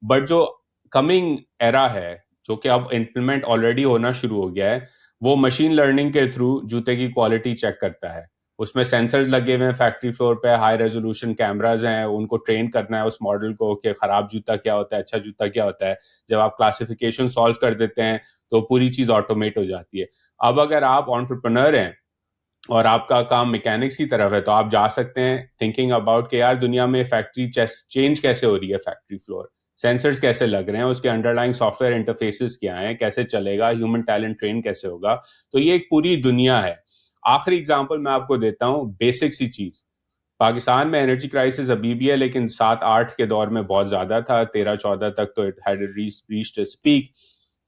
But جو کمنگ ایرا ہے جو کہ اب امپلیمنٹ آلریڈی ہونا شروع ہو گیا ہے, وہ مشین لرننگ کے تھرو جوتے کی کوالٹی چیک کرتا ہے. اس میں سینسرز لگے ہوئے ہیں فیکٹری فلور پہ, ہائی ریزولوشن کیمراز ہیں, ان کو ٹرین کرنا ہے اس ماڈل کو کہ خراب جوتا کیا ہوتا ہے, اچھا جوتا کیا ہوتا ہے. جب آپ کلاسیفیکیشن سالو کر دیتے ہیں تو پوری چیز آٹومیٹ ہو جاتی ہے. اب اگر آپ انٹرپرنر ہیں اور آپ کا کام میکینکس کی طرف ہے تو آپ جا سکتے ہیں تھنکنگ اباؤٹ کہ یار دنیا میں فیکٹری چینج کیسے ہو رہی ہے, فیکٹری فلور سینسرز کیسے لگ رہے ہیں, اس کے under lying soft where interfaces کیا ہیں, کیسے چلے گا, ہیومن ٹیلنٹ ٹرین کیسے ہوگا. تو یہ ایک پوری دنیا ہے. آخری اگزامپل میں آپ کو دیتا ہوں, بیسک سی چیز. پاکستان میں انرجی کرائسس ابھی بھی ہے لیکن 7-8 کے دور میں بہت زیادہ تھا, 13-14 تک تو it had reached a peak.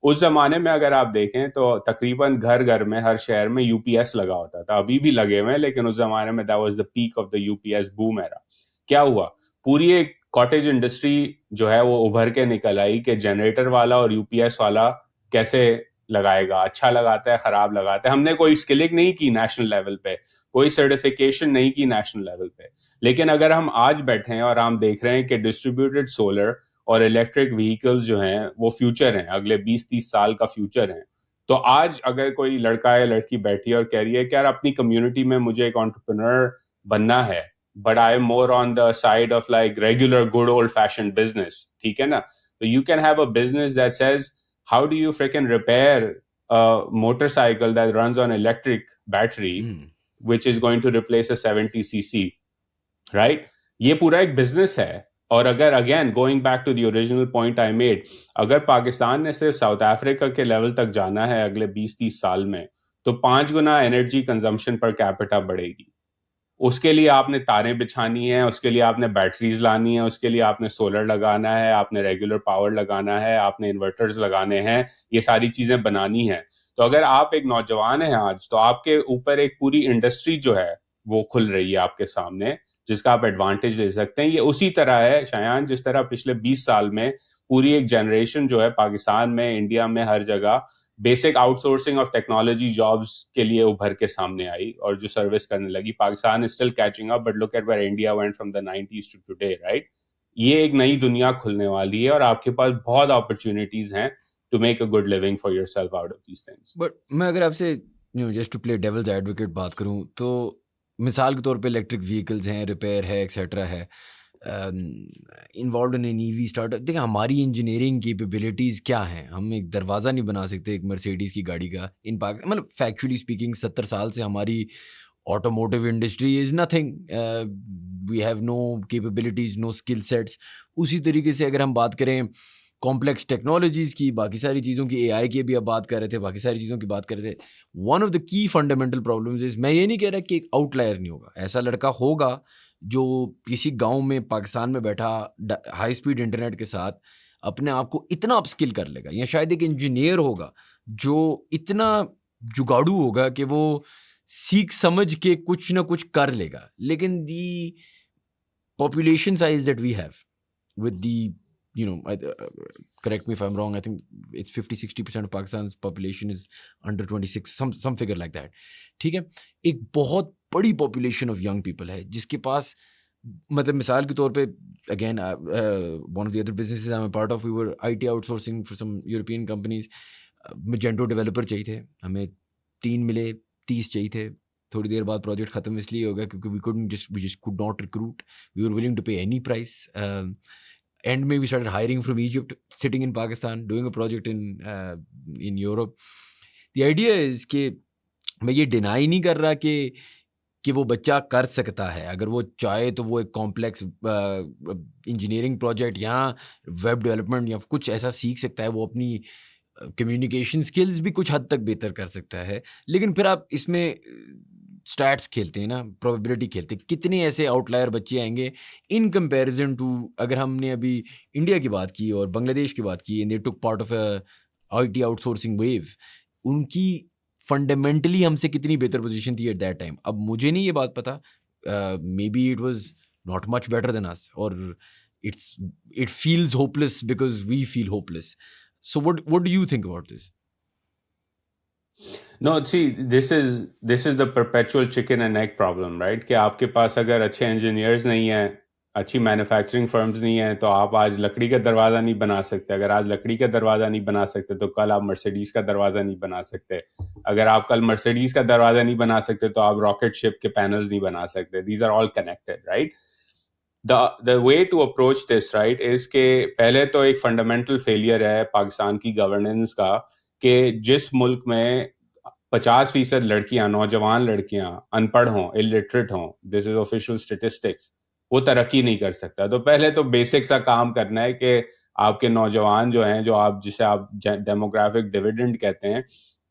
اس زمانے میں اگر آپ دیکھیں تو تقریباً گھر گھر میں ہر شہر میں یو پی ایس لگا ہوتا تھا, ابھی بھی لگے ہوئے ہیں لیکن اس زمانے میں that was the peak of the UPS boom era. کیا ہوا, پوری ایک کاٹیج انڈسٹری جو ہے وہ ابھر کے نکل آئی کہ جنریٹر والا اور یو پی ایس والا کیسے لگائے گا, اچھا لگاتا ہے خراب لگاتا ہے. ہم نے کوئی اسکلنگ نہیں کی نیشنل لیول پہ, کوئی سرٹیفکیشن نہیں کی نیشنل لیول پہ, لیکن اگر ہم آج بیٹھے ہیں اور ہم دیکھ رہے ہیں کہ ڈسٹریبیوٹیڈ سولر اور الیکٹرک وہیکلز جو ہیں وہ فیوچر ہیں, اگلے 20-30 سال کا فیوچر ہیں, تو آج اگر کوئی لڑکا یا لڑکی بیٹھی ہے اور کہہ رہی ہے کہ یار اپنی کمیونٹی میں مجھے ایک انٹرپرینور بننا ہے, but I am more on the side of like regular good old fashion business, ٹھیک ہے نا, تو you can have a business that says how do you freaking repair motor cycle that runs on electric battery which is going to replace a 70cc, right? یہ پورا ایک business ہے. اور اگر again going back to the original point I made, اگر پاکستان نے صرف South Africa کے لیول تک جانا ہے اگلے 20-30 سال میں, تو 5 گنا انرجی کنزمپشن پر کیپٹا بڑھے گی. اس کے لیے آپ نے تاریں بچھانی ہیں, اس کے لیے آپ نے بیٹریز لانی ہیں, اس کے لیے آپ نے سولر لگانا ہے, آپ نے ریگولر پاور لگانا ہے, آپ نے انورٹرز لگانے ہیں, یہ ساری چیزیں بنانی ہیں. تو اگر آپ ایک نوجوان ہیں آج, تو آپ کے اوپر ایک پوری انڈسٹری جو ہے وہ کھل رہی ہے آپ کے سامنے, جس کا آپ ایڈوانٹیج لے سکتے ہیں. یہ اسی طرح ہے شایان جس طرح پچھلے 20 سال میں پوری ایک جنریشن جو ہے پاکستان میں, انڈیا میں, ہر جگہ basic out sourcing of technology jobs کے لیے ابھر کے سامنے آئی اور جو سروس کرنے لگی. Pakistan is still catching up, but look at where India went from the 90s to today, right? یہ ایک نئی دنیا کھلنے والی ہے اور آپ کے پاس بہت اپرچونیٹیز ہیں to make a good living for yourself out of these things. But میں اگر آپ سے just to play devil's advocate بات کروں تو مثال کے طور پہ الیکٹرک وہیکلز ہیں, ریپیئر ہے, ایکسیٹرا ہے, involved in an E V startup. دیکھیں ہماری انجینئرنگ کیپیبلٹیز کیا ہیں, ہم ایک دروازہ نہیں بنا سکتے ایک مرسیڈیز کی گاڑی کا ان پاکستان. مطلب فیکچولی اسپیکنگ 70 سال سے ہماری automotive industry is nothing, we have no capabilities, no skill sets. اسی طریقے سے اگر ہم بات کریں کمپلیکس ٹیکنالوجیز کی, باقی ساری چیزوں کی, اے آئی کی بھی آپ بات کر رہے تھے, باقی ساری چیزوں کی بات کر رہے تھے, ون آف دا کی فنڈامنٹل پرابلمز از, میں یہ نہیں کہہ رہا کہ ایک آؤٹ لائر نہیں ہوگا, ایسا لڑکا ہوگا جو کسی گاؤں میں پاکستان میں بیٹھا ہائی اسپیڈ انٹرنیٹ کے ساتھ اپنے آپ کو اتنا اپ اسکل کر لے گا, یا شاید ایک انجینئر ہوگا جو اتنا جگاڑو ہوگا کہ وہ سیکھ سمجھ کے کچھ نہ کچھ کر لے گا. لیکن دی population size that we have with the, you know, correct me if I'm wrong, I think it's 50-60% of Pakistan's population is under 26, some figure like that. ٹھیک ہے, ایک بہت بڑی population of young people ہے جس کے پاس, مطلب مثال کے طور پہ again one of the other businesses I'm a part of, we were IT outsourcing for some European companies. Magento developer چاہیے تھے ہمیں, 3 ملے, 30 چاہیے تھے. تھوڑی دیر بعد پروجیکٹ ختم اس لیے ہو گیا کیونکہ we just could not recruit. We were willing to pay any price. End میں we started hiring from Egypt, sitting in Pakistan, doing a project in Europe. The idea is کہ میں یہ ڈینائی نہیں کر رہا کہ وہ بچہ کر سکتا ہے, اگر وہ چاہے تو وہ ایک کمپلیکس انجینئرنگ پروجیکٹ یا ویب ڈیولپمنٹ یا کچھ ایسا سیکھ سکتا ہے, وہ اپنی کمیونیکیشن سکلز بھی کچھ حد تک بہتر کر سکتا ہے. لیکن پھر آپ اس میں اسٹیٹس کھیلتے ہیں نا, پروبیبلٹی کھیلتے ہیں, کتنے ایسے آؤٹ لائر بچے آئیں گے ان کمپیریزن ٹو, اگر ہم نے ابھی انڈیا کی بات کی اور بنگلہ دیش کی بات کی, and they took part of a I T outsourcing wave, ان کی فنڈامنٹلی ہم سے کتنی بہتر پوزیشن تھی ایٹ دیٹ ٹائم. اب مجھے نہیں یہ بات پتا, maybe it was not much better than اس, اور it feels hopeless because we feel hopeless. So what do you think about this? No, see, this is the perpetual chicken and egg problem, right? کہ آپ کے پاس اگر اچھے engineers نہیں ہیں, اچھی مینوفیکچرنگ فرمز نہیں ہیں, تو آپ آج لکڑی کا دروازہ نہیں بنا سکتے. اگر آج لکڑی کا دروازہ نہیں بنا سکتے تو کل آپ مرسیڈیز کا دروازہ نہیں بنا سکتے. اگر آپ کل مرسیڈیز کا دروازہ نہیں بنا سکتے تو آپ راکٹ شپ کے پینلز نہیں بنا سکتے. These are all connected, right? The way to approach this, right, is کہ پہلے تو ایک فنڈامنٹل فیلئر ہے پاکستان کی گورننس کا, کہ جس ملک میں 50% لڑکیاں, نوجوان لڑکیاں ان پڑھ ہوں, الٹریٹ ہوں, دس از آفیشیل اسٹیٹسٹکس, وہ ترقی نہیں کر سکتا. تو پہلے تو بیسک سا کام کرنا ہے کہ آپ کے نوجوان جو ہیں, جو آپ جسے آپ ڈیموگرافک ڈویڈنڈ کہتے ہیں,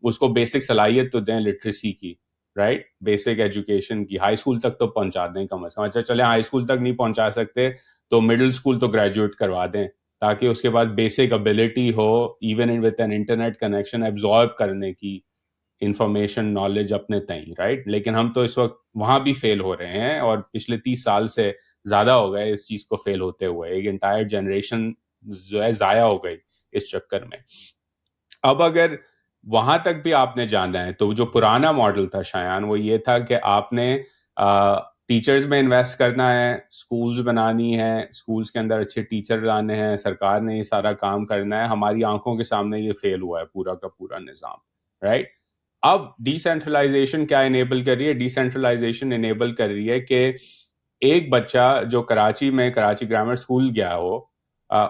اس کو بیسک صلاحیت تو دیں لٹریسی کی, رائٹ, بیسک ایجوکیشن کی, ہائی اسکول تک تو پہنچا دیں کم از کم. اچھا چلیں ہائی اسکول تک نہیں پہنچا سکتے تو مڈل اسکول تو گریجویٹ کروا دیں, تاکہ اس کے بعد basic ability who even with an internet connection absorb کرنے کی انفارمیشن نالج اپنے تئیں, رائٹ. لیکن ہم تو اس وقت وہاں بھی فیل ہو رہے ہیں, اور پچھلے 30 سال سے زیادہ ہو گئے اس چیز کو فیل ہوتے ہوئے. ایک انٹائر جنریشن جو ہے ضائع ہو گئی اس چکر میں. اب اگر وہاں تک بھی آپ نے جانا ہے تو جو پرانا ماڈل تھا شایان وہ یہ تھا کہ آپ نے ٹیچرز میں انویسٹ کرنا ہے، اسکولز بنانی ہے، اسکولز کے اندر اچھے ٹیچر لانے ہیں، سرکار نے یہ سارا کام کرنا ہے. ہماری آنکھوں کے سامنے یہ فیل ہوا ہے پورا کا پورا نظام، رائٹ؟ اب ڈی سینٹرلائزیشن کیا انیبل کر رہی ہے؟ ڈی سینٹرلائزیشن انیبل کر رہی ہے کہ ایک بچہ جو کراچی میں کراچی گرامر اسکول گیا ہو،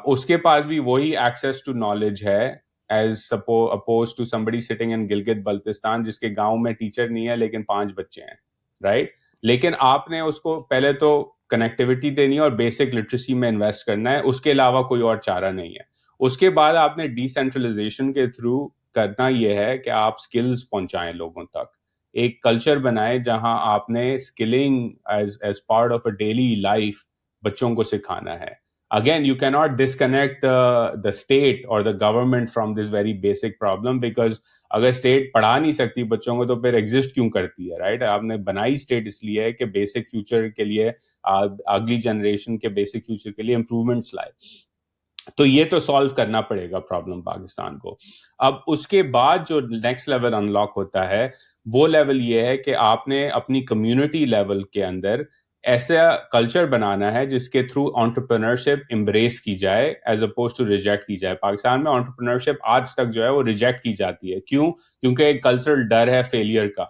اس کے پاس بھی وہی ایکسیس ٹو نالج ہے as opposed to somebody sitting in Gilgit Baltistan جس کے گاؤں میں ٹیچر نہیں ہے لیکن 5 بچے ہیں، رائٹ؟ لیکن آپ نے اس کو پہلے تو کنیکٹیوٹی دینی ہے اور بیسک لٹریسی میں انویسٹ کرنا ہے، اس کے علاوہ کوئی اور چارہ نہیں ہے. اس کے بعد آپ نے ڈی سینٹرلائزیشن کے تھرو کرنا یہ ہے کہ آپ سکلز پہنچائیں لوگوں تک، ایک کلچر بنائے جہاں آپ نے skilling as part of a daily life بچوں کو سکھانا ہے. Again, you cannot disconnect the state or the government from this very basic problem because اگر اسٹیٹ پڑھا نہیں سکتی بچوں کو تو پھر ایگزسٹ کیوں کرتی ہے، رائٹ؟ آپ نے بنائی اسٹیٹ اس لیے ہے کہ بیسک فیوچر کے لیے اگلی جنریشن کے بیسک فیوچر کے لیے امپروومنٹس لائے. تو یہ تو سالو کرنا پڑے گا پرابلم پاکستان کو. اب اس کے بعد جو نیکسٹ لیول انلاک ہوتا ہے وہ لیول یہ ہے کہ آپ نے اپنی کمیونٹی لیول کے اندر ایسا کلچر بنانا ہے جس کے تھرو انٹرپرنرشپ امبریس کی جائے ایز اپوز ٹو ریجیکٹ کی جائے. پاکستان میں انٹرپرنرشپ آج تک جو ہے وہ ریجیکٹ کی جاتی ہے. کیوں؟ کیونکہ ایک کلچرل ڈر ہے فیلئر کا.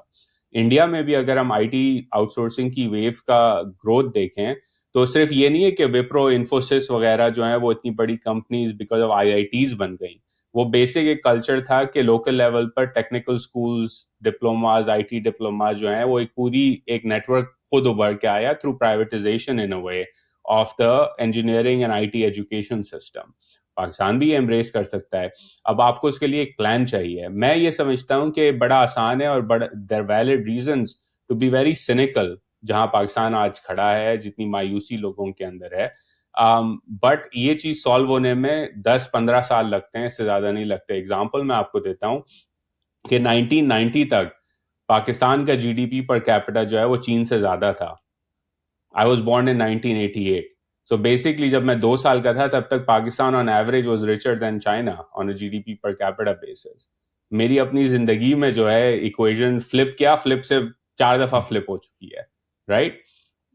انڈیا میں بھی اگر ہم آئی ٹی آؤٹ سورسنگ کی ویو کا گروتھ دیکھیں تو صرف یہ نہیں ہے کہ وپرو انفوسس وغیرہ جو ہیں وہ اتنی بڑی companies because of I I Ts بن گئیں. وہ بیسک ایک کلچر تھا کہ لوکل لیول پر technical schools, diplomas, I T diplomas جو ہیں وہ ایک پوری ایک نیٹ ورک خود ابھر کے آیا through privatisation in a way of the engineering and I T education system. Pakistan بھی امبریس کر سکتا ہے. اب آپ کو اس کے لیے ایک پلان چاہیے. میں یہ سمجھتا ہوں کہ بڑا آسان ہے اور بڑا there valid reasons to be very cynical جہاں پاکستان آج کھڑا ہے، جتنی مایوسی لوگوں کے اندر ہے. بٹ یہ چیز سالو ہونے میں 10-15 سال لگتے ہیں، اس سے زیادہ نہیں لگتے. اگزامپل میں آپ کو دیتا ہوں کہ 1990 تک پاکستان کا G D P per capita جو ہے وہ چین سے زیادہ تھا. I was born in 1988. So basically جب میں 2 سال کا تھا تب تک Pakistan on average was richer than China on a GDP per capita basis. میری اپنی زندگی میں جو ہے ایکویژن فلپ سے 4 دفعہ فلپ ہو چکی ہے، right?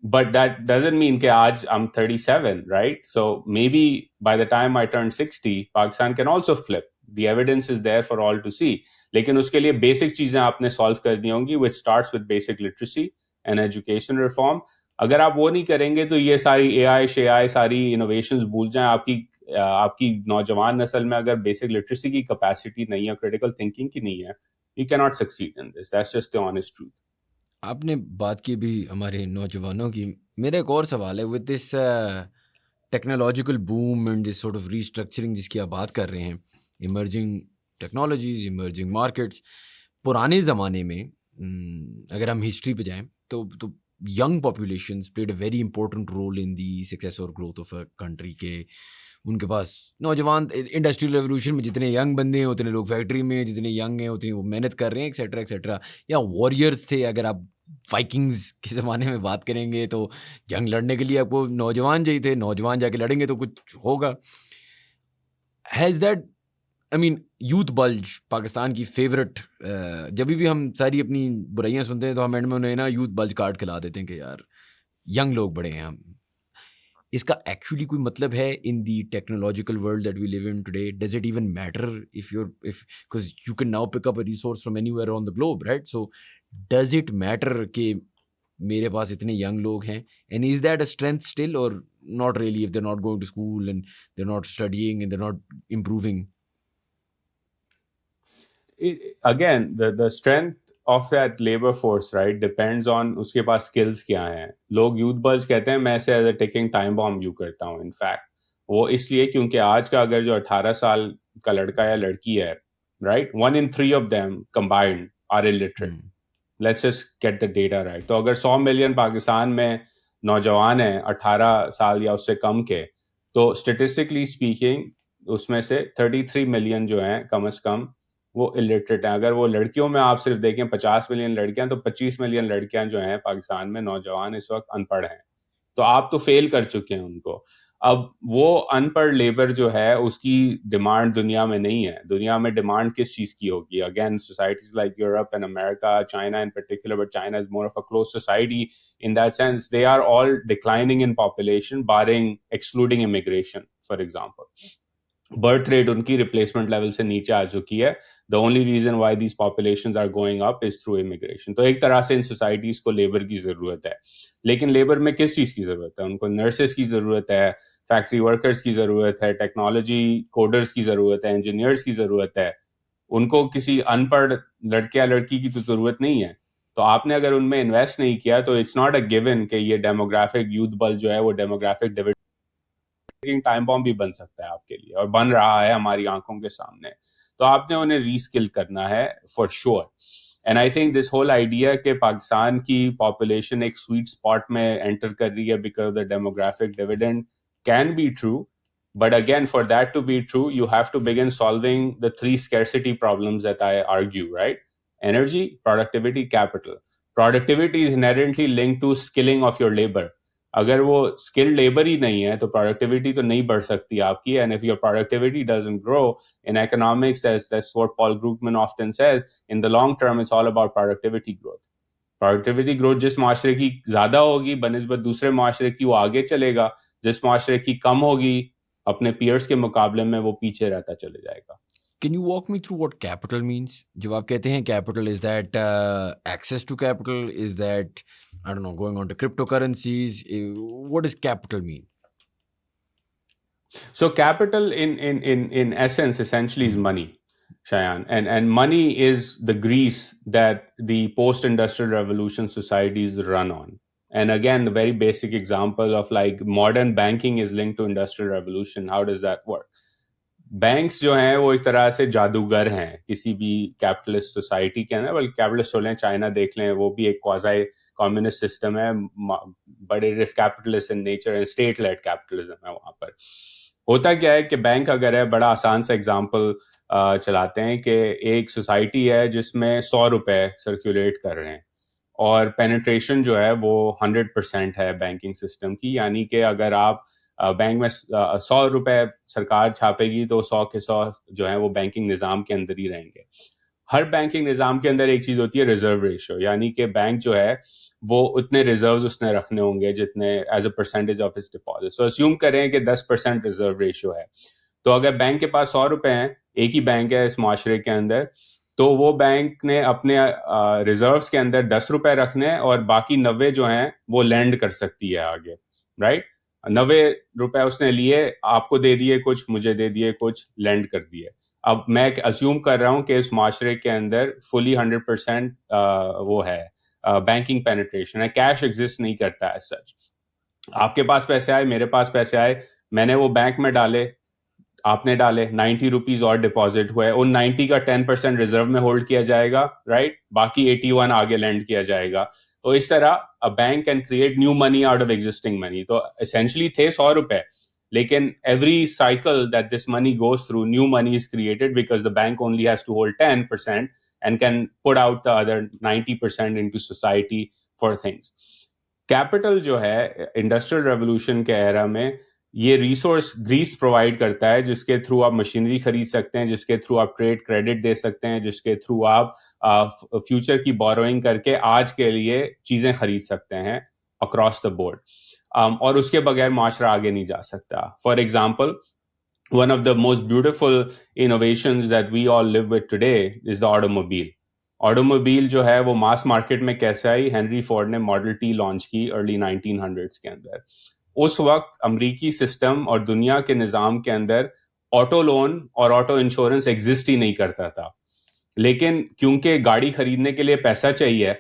But that doesn't mean کہ آج I'm 37, right? So maybe by the time I turn 60, Pakistan can also flip. The evidence is there for all to see. لیکن اس کے لیے بیسک چیزیں آپ نے سالو کرنی ہوں گی which starts with basic literacy and education reform. اگر آپ وہ نہیں کریں گے تو یہ ساری اے آئی ساری انوویشنز بھول جائیں. آپ کی نوجوان نسل میں اگر بیسک لٹریسی کی کیپیسٹی نہیں ہے، کریٹیکل تھنکنگ کی نہیں ہے، یو کی not succeed in this. That's just the honest truth. آپ نے بات کی بھی ہمارے نوجوانوں کی. میرا ایک اور سوال ہے with this technological boom and this sort of restructuring جس کی آپ بات کر رہے ہیں، ایمرجنگ ٹیکنالوجیز، ایمرجنگ مارکیٹس. پرانے زمانے میں اگر ہم ہسٹری پہ جائیں تو young populations played a very important role in the success اور گروتھ آف اے کنٹری. کے ان کے پاس نوجوان انڈسٹریل ریولوشن میں جتنے ینگ بندے ہیں اتنے لوگ فیکٹری میں، جتنے ینگ ہیں اتنی وہ محنت کر رہے ہیں ایکسیٹرا ایکسیٹرا. یا واریئرس تھے، اگر آپ وائکنگز کے زمانے میں بات کریں گے تو جنگ لڑنے کے لیے آپ کو نوجوان چاہیے تھے، نوجوان جا کے لڑیں گے تو کچھ ہوگا. Has that I mean youth bulge Pakistan کی فیوریٹ. جب بھی ہم ساری اپنی برائیاں سنتے ہیں تو ہم اینڈ میں انہیں نا یوتھ بلج کارڈ کھلا دیتے ہیں کہ یار ینگ لوگ بڑے ہیں. ہم اس کا ایکچولی کوئی مطلب ہے in the technological world that we live in today? Does it even matter if because you can now pick up a resource from anywhere on the globe, right? So does it matter کہ میرے پاس اتنے young لوگ ہیں؟ And is that a strength still or not really if they not going to school and they not studying and they not improving? Again the strength of that labour force right depends on اس کے پاس skills کیا ہیں. لوگ youth bills کہتے ہیں، میں اسے as a ticking time bomb view کرتا ہوں. انفیکٹ وہ اس لیے کیونکہ آج کا اگر جو 18 سال کا لڑکا یا لڑکی ہے، right, 1 in 3 of them combined are illiterate. Let's just get the data right. تو اگر 100 ملین پاکستان میں نوجوان ہیں 18 سال یا اس سے کم کے، تو اسٹیٹسٹکلی اسپیکنگ اس میں سے 33 ملین جو ہیں کم از کم وہ الٹریٹ ہیں. اگر وہ لڑکیوں میں آپ صرف دیکھیں 50 ملین لڑکیاں، تو 25 ملین لڑکیاں جو ہیں پاکستان میں نوجوان اس وقت ان پڑھ ہیں. تو آپ تو فیل کر چکے ہیں ان کو. اب وہ ان پڑھ لیبر جو ہے اس کی ڈیمانڈ دنیا میں نہیں ہے. دنیا میں ڈیمانڈ کس چیز کی ہوگی؟ Again societies like Europe and America, China in particular, but China is more of a close society in that sense. They are all declining in population, barring excluding immigration, for example. Birth rate ان کی replacement level سے نیچے آ چکی ہے. The only reason why these populations are going up is through immigration. تو ایک طرح سے ان سوسائٹیز کو لیبر کی ضرورت ہے, لیکن لیبر میں کس چیز کی ضرورت ہے؟ ان کو نرسز کی ضرورت ہے, فیکٹری ورکرز کی ضرورت ہے, ٹیکنالوجی کوڈرز کی ضرورت ہے, انجینئرز کی ضرورت ہے. ان کو کسی ان پڑھ لڑکے یا لڑکی کی تو ضرورت نہیں ہے. تو آپ نے اگر ان میں انویسٹ نہیں کیا تو اٹس ناٹ اے گیون کہ یہ ڈیموگرافک یوتھ بل جو ہے وہ ڈیموگرافک ڈیویڈ ٹائم بام بھی بن سکتا ہے آپ کے لیے, اور بن رہا ہے ہماری آنکھوں کے سامنے. تو آپ نے انہیں ری اسکل کرنا ہے for sure. And I think this whole idea کہ پاکستان کی پاپولیشن ایک سویٹ اسپاٹ میں انٹر کر رہی ہے because the demographic dividend can be true. But again, for that to be true, you have to begin solving the three scarcity problems that I argue, right? Energy, productivity, capital. Productivity is inherently linked to skilling of your labor. اگر وہ skill labour ہی نہیں ہے تو productivity تو نہیں بڑھ سکتی آپ کی. And if your productivity doesn't grow in economics, that's what Paul Krugman often says, in the long term it's all about productivity growth. Productivity growth جس معاشرے کی زیادہ ہوگی بنسبت دوسرے معاشرے کی وہ آگے چلے گا, جس معاشرے کی کم ہوگی اپنے پیئرس کے مقابلے میں وہ پیچھے رہتا چلے جائے گا. Can you walk me through what capital means? جب آپ کہتے ہیں capital, is that access to capital? Is that, I don't know, going on to cryptocurrencies? What does capital mean? So capital in essence essentially is money, Shayan, and money is the grease that the post-industrial revolution societies run on. And again, the very basic example of like modern banking is linked to industrial revolution. How does that work? Banks جو ہیں وہ ایک طرح سے جادوگر ہیں کسی بھی کیپٹلسٹ سوسائٹی کے اندر. بلکہ کیپٹلسٹ ہو لیں, چائنا دیکھ لیں, وہ بھی ایک کوازائی کمیونسٹ سسٹم ہے, but it is capitalist in nature, state lead capitalism ہے وہاں پر. ہوتا کیا ہے کہ بینک اگر ہے, بڑا آسان سا ایگزامپل چلاتے ہیں کہ ایک سوسائٹی ہے جس میں 100 روپے سرکولیٹ کر رہے ہیں, اور پینیٹریشن جو ہے وہ 100% ہے بینکنگ سسٹم کی. یعنی کہ اگر آپ بینک میں 100 روپے سرکار چھاپے گی تو 100 کے 100 جو ہیں وہ بینکنگ نظام کے اندر ہی رہیں گے. ہر بینکنگ نظام کے اندر ایک چیز ہوتی ہے ریزرو ریشو, یعنی کہ بینک جو ہے وہ اتنے ریزروز اس نے رکھنے ہوں گے جتنے as a percentage of his deposit. So assume کریں کہ 10% ریزرو ریشو ہے. تو اگر بینک کے پاس 100 روپے ہیں, ایک ہی بینک ہے اس معاشرے کے اندر, تو وہ بینک نے اپنے ریزروز کے اندر 10 روپے رکھنے اور باقی 90 جو ہیں وہ لینڈ کر سکتی ہے آگے, رائٹ. 90 روپے اس نے لیے, آپ کو دے دیے کچھ, مجھے دے دیے کچھ, لینڈ کر دیے. اب میں اسیوم کر رہا ہوں کہ اس معاشرے کے اندر فلی 100% وہ ہے بینکنگ پینیٹریشن ہے, کیش ایگزسٹ نہیں کرتا ہے سچ. آپ کے پاس پیسے آئے, میرے پاس پیسے آئے, میں نے وہ بینک میں ڈالے, آپ نے ڈالے, 90 روپیز اور ڈپازٹ ہوئے, ان 90 کا 10% ریزرو میں ہولڈ کیا جائے گا, رائٹ, باقی 81 آگے لینڈ کیا جائے گا. تو اس طرح a bank can create new money out of existing money. تو essentially تھے 100 روپے, لیکن every cycle that this money goes through, new money is created because the bank only has to hold 10% and can put out the other 90% into society for things. Capital جو ہے industrial revolution کے ایرا میں یہ resource grease provide کرتا ہے, جس کے through آپ مشینری خرید سکتے ہیں, جس کے تھرو آپ ٹریڈ کریڈٹ دے سکتے ہیں, جس کے تھرو آپ فیوچر کی بوروئنگ کر کے آج کے لیے چیزیں خرید سکتے ہیں اکراس دا بورڈ, اور اس کے بغیر معاشرہ آگے نہیں جا سکتا. For example, one of the most beautiful innovations that we all live with today is the automobile. آٹوموبیل جو ہے وہ ماس مارکیٹ میں کیسے آئی؟ ہنری فورڈ نے ماڈل ٹی لانچ کی ارلی 1900s کے اندر. اس وقت امریکی سسٹم اور دنیا کے نظام کے اندر آٹو لون اور آٹو انشورنس ایگزسٹ ہی نہیں کرتا تھا. لیکن کیونکہ گاڑی خریدنے کے لیے پیسہ چاہیے,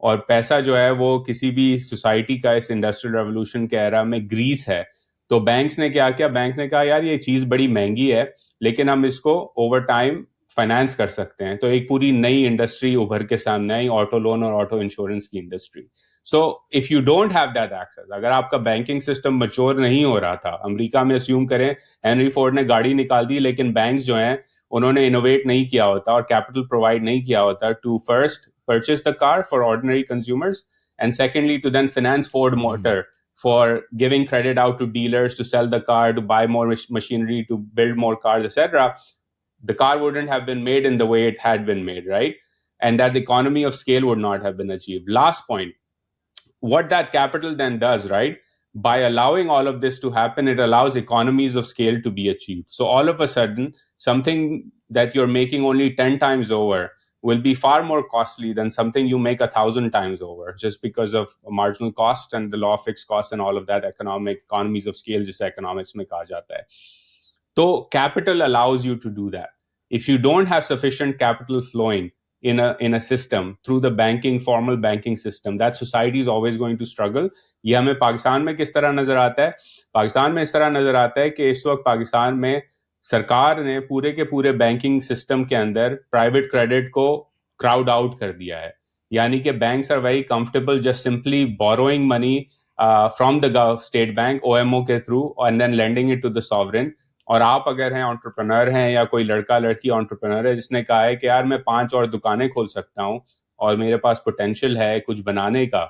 اور پیسہ جو ہے وہ کسی بھی سوسائٹی کا اس انڈسٹریل ریولوشن کے ایرا میں گریس ہے, تو بینکس نے کیا کیا, بینکس نے کہا یار یہ چیز بڑی مہنگی ہے لیکن ہم اس کو اوور ٹائم فائنانس کر سکتے ہیں. تو ایک پوری نئی انڈسٹری ابھر کے سامنے آئی, آٹو لون اور آٹو انشورنس کی industry. So if you don't have that access, اگر آپ کا بینکنگ سسٹم میچور نہیں ہو رہا تھا, امریکہ میں اسیوم کریں ہنری فورڈ نے گاڑی نکال دی, لیکن بینکس جو ہیں انہوں نے انوویٹ نہیں کیا ہوتا اور کیپٹل پرووائڈ نہیں کیا ہوتا to first purchase the car for ordinary consumers, and secondly to then finance Ford Motor for giving credit out to dealers to sell the car, to buy more machinery, to build more cars, etc., the car wouldn't have been made in the way it had been made, right? And that economy of scale would not have been achieved. Last point, what that capital then does, right? By allowing all of this to happen, it allows economies of scale to be achieved. So all of a sudden, something that you're making only 10 times over will be far more costly than something you make 1,000 times over, just because of marginal cost and the law of fixed cost and all of that economies of scale, jise economics mein kaha jata hai. So capital allows you to do that. If you don't have sufficient capital flowing in a system through the formal banking system, that society is always going to struggle. یہ ہمیں پاکستان میں کس طرح نظر آتا ہے؟ پاکستان میں اس طرح نظر آتا ہے کہ اس وقت پاکستان میں سرکار نے پورے کے پورے بینکنگ سسٹم کے اندر پرائیویٹ کریڈٹ کو کراؤڈ آؤٹ کر دیا ہے. یعنی کہ banks are very comfortable just simply borrowing money from the State Bank OMO کے through and then lending it to the sovereign. اور آپ اگر ہیں انٹرپرنر ہیں یا کوئی لڑکا لڑکی انٹرپرنر ہے جس نے کہا ہے کہ یار میں 5 اور دکانیں کھول سکتا ہوں اور میرے پاس پوٹینشیل ہے کچھ بنانے کا,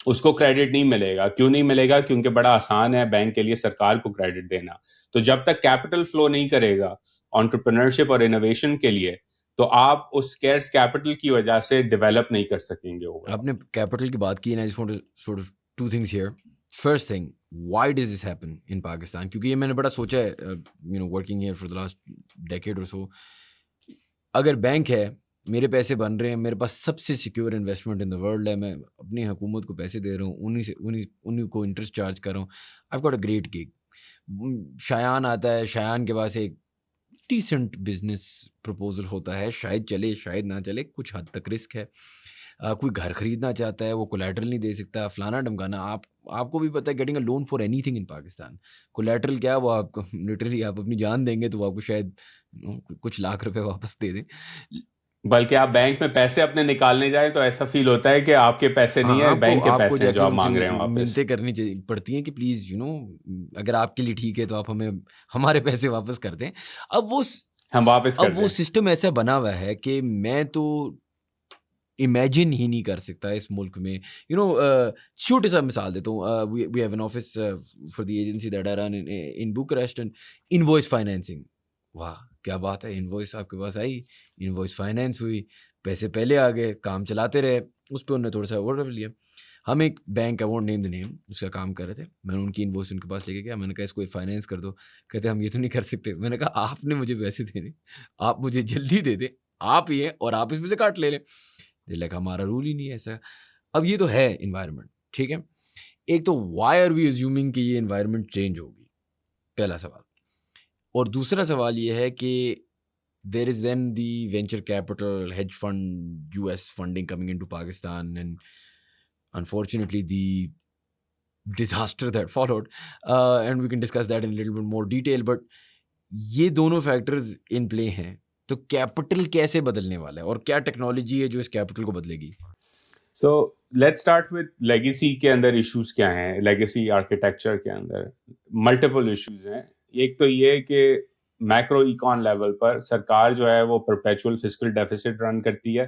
اس کو کریڈٹ نہیں ملے گا. کیوں نہیں ملے گا؟ کیونکہ بڑا آسان ہے بینک کے لیے سرکار کو کریڈٹ دینا. تو جب تک کیپٹل فلو نہیں کرے گا انٹرپرنرشپ اور انوویشن کے لیے, تو آپ اس اسکیئرس کیپٹل کی وجہ سے ڈیولپ نہیں کر سکیں گے. آپ نے کیپٹل کی بات کی, two things here. First thing, why does this happen in Pakistan? کیونکہ یہ میں نے بڑا سوچا ہے working here for the last decade اور سو. اگر بینک ہے, میرے پیسے بن رہے ہیں, میرے پاس سب سے secure investment in the world ہے, میں اپنی حکومت کو پیسے دے رہا ہوں, انہیں کو انٹرسٹ چارج کر رہا ہوں, I got a great gig. Shayan آتا ہے, شایان کے پاس ایک ڈیسنٹ بزنس پرپوزل ہوتا ہے, شاید چلے شاید نہ چلے, کچھ حد تک رسک ہے. کوئی گھر خریدنا چاہتا ہے, وہ کولیٹرل نہیں دے سکتا, فلانا ڈمکانا. آپ کو بھی پتہ ہے getting a loan for any thing in Pakistan, collateral کیا, وہ آپ کو لٹرلی آپ اپنی جان دیں گے تو وہ آپ کو شاید کچھ لاکھ روپے واپس دے دیں. بلکہ آپ بینک میں پیسے اپنے نکالنے جائیں تو ایسا فیل ہوتا ہے کہ آپ کے پیسے نہیں ہیں, بینک کے پیسے ہیں جو آپ مانگ رہے ہیں واپس. منتیں کرنی پڑتی ہیں کہ پلیز اگر آپ کے لیے ٹھیک ہے تو آپ ہمیں ہمارے پیسے واپس کر دیں. اب وہ سسٹم ایسا بنا ہوا ہے کہ میں تو امیجن ہی نہیں کر سکتا اس ملک میں. چھوٹے سا مثال دیتا ہوں. We have an office for the agency that I run in Bucharest, and invoice financing. واہ کیا بات ہے, انوائس آپ کے پاس آئی, انوائس فائنینس ہوئی, پیسے پہلے آ گئے, کام چلاتے رہے, اس پہ انہوں نے تھوڑا سا آرڈر لیا. ہم ایک بینک, آئی وونٹ نیم دی نیم, اس کا کام کر رہے تھے. میں نے ان کی انوائس ان کے پاس لے کے گیا, میں نے کہا اس کو فائنینس کر دو. کہتے ہم یہ تو نہیں کر سکتے. میں نے کہا آپ نے مجھے پیسے دینے, آپ مجھے جلدی دے دیں, آپ ہی ہیں اور آپ اس میں سے کاٹ لے لیں. لائک ہمارا رول ہی نہیں ہے ایسا. اب یہ تو ہے انوائرمنٹ, ٹھیک ہے. ایک تو وائی آر وی ایزیومنگ کہ یہ انوائرمنٹ چینج ہوگی, پہلا سوال. اور دوسرا سوال یہ ہے کہ there is then the venture capital, hedge fund, US funding coming into Pakistan, and unfortunately the disaster that followed, and we can discuss that in little bit more detail. But یہ دونوں فیکٹرز ان پلے ہیں. تو capital کیسے بدلنے والا ہے, اور کیا ٹیکنالوجی ہے جو اس کیپٹل کو بدلے گی؟ So let start with legacy کے اندر ایشوز کیا ہیں. لیگیسی آرکیٹیکچر کے اندر ملٹیپل ایشوز ہیں. ایک تو یہ کہ میکرو ایکون لیول پر سرکار جو ہے وہ پرپیچول فسکل ڈیفیسٹ رن کرتی ہے,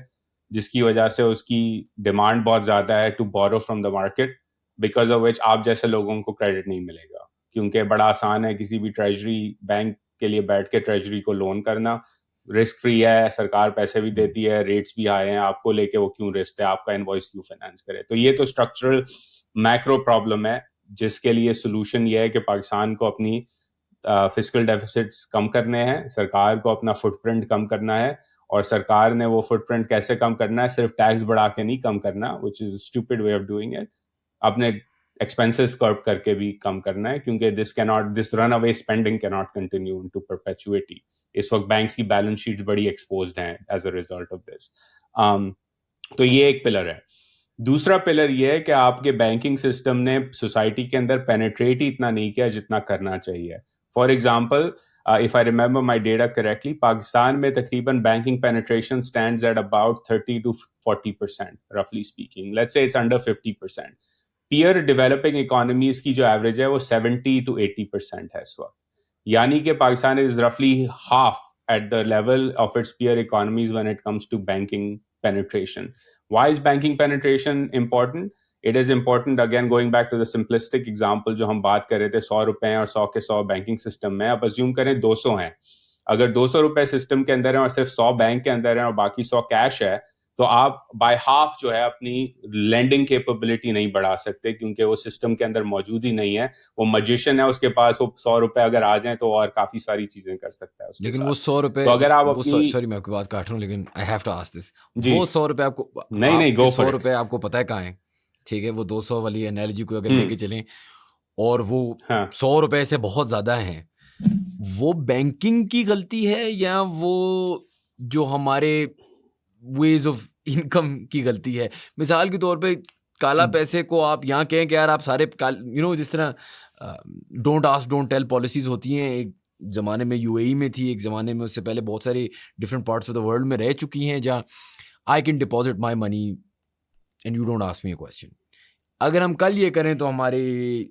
جس کی وجہ سے اس کی ڈیمانڈ بہت زیادہ ہے to borrow from the market, because of which آپ جیسے لوگوں کو کریڈٹ نہیں ملے گا. کیونکہ بڑا آسان ہے کسی بھی ٹریجری بینک کے لیے بیٹھ کے ٹریجری کو لون کرنا, رسک فری ہے, سرکار پیسے بھی دیتی ہے, ریٹس بھی آئے ہیں, آپ کو لے کے وہ کیوں رسک ہے, آپ کا انوائس کیوں فائنانس کرے. تو یہ تو اسٹرکچرل میکرو پرابلم ہے, جس کے لیے سولوشن یہ ہے کہ پاکستان کو اپنی فسکل ڈیفیسٹس کم کرنے ہیں, سرکار کو اپنا فٹ پرنٹ کم کرنا ہے. اور سرکار نے وہ فٹ پرنٹ کیسے کم کرنا ہے, صرف ٹیکس بڑھا کے نہیں کم کرنا, which is stupid way of doing it. اپنے ایکسپینسز کرب کر کے بھی کم کرنا ہے, کیونکہ دس رن اوے اسپینڈنگ کی ناٹ کنٹینیو انٹو پرپیچوٹی. اس وقت بینکس کی بیلنس شیٹس بڑی ایکسپوزڈ ہیں as a result of this. تو یہ ایک پلر ہے. دوسرا پلر یہ ہے کہ آپ کے بینکنگ سسٹم نے سوسائٹی کے اندر پینیٹریٹ ہی اتنا نہیں کیا جتنا کرنا چاہیے. For example, if I remember my data correctly, Pakistan میں تقریباً banking penetration stands at about 30 to 40%, roughly speaking. Let's say it's under 50%. Peer developing economies کی جو ایوریج ہے وہ 70 to 80% ہے اس وقت. یعنی کہ Pakistan is roughly half at the level of its peer economies when it comes to banking penetration. Why is banking penetration important? it is important, again going back to the simplistic example جو ہم بات کر رہے تھے 100 روپے ہیں اور 100 کے 100 بینکنگ سسٹم میں, اب ازیوم کریں 200 ہیں, اگر 200 روپے سسٹم کے اندر ہیں اور صرف 100 بینک کے اندر ہیں اور باقی 100 کیش ہے, تو آپ بائی ہاف جو ہے اپنی لینڈنگ کیپبلٹی نہیں بڑھا سکتے, کیونکہ وہ سسٹم کے اندر موجود ہی نہیں ہے. وہ میجیشین ہے, اس کے پاس وہ 100 روپے اگر آ جائیں تو اور کافی ساری چیزیں کر سکتا ہے اس کے لیکن ساتھ. وہ 100 روپے, تو اگر آپ وہ اپنی, سوری میں آپ کی بات کاٹ رہا ہوں, لیکن I have to ask this, جی وہ 100 روپے آپ کو, نہیں آپ کے گو 100 فار اٹ, روپے آپ کو پتہ ہے کہاں ہیں, ٹھیک ہے, وہ 200 والی انالوجی کو اگر لے کے چلیں, اور وہ ہاں 100 روپے سے بہت زیادہ ہیں, وہ بینکنگ کی غلطی ہے یا وہ جو ہمارے ویز آف انکم کی غلطی ہے؟ مثال کے طور پہ کالا پیسے کو آپ یہاں کہیں کہ یار آپ سارے جس طرح don't ask don't tell policies ہوتی ہیں, ایک زمانے میں یو اے ای میں تھی, ایک زمانے میں اس سے پہلے بہت ساری different parts of the world میں رہ چکی ہیں, جہاں I can deposit my money and you don't ask me a question. اگر ہم کل یہ کریں تو ہمارے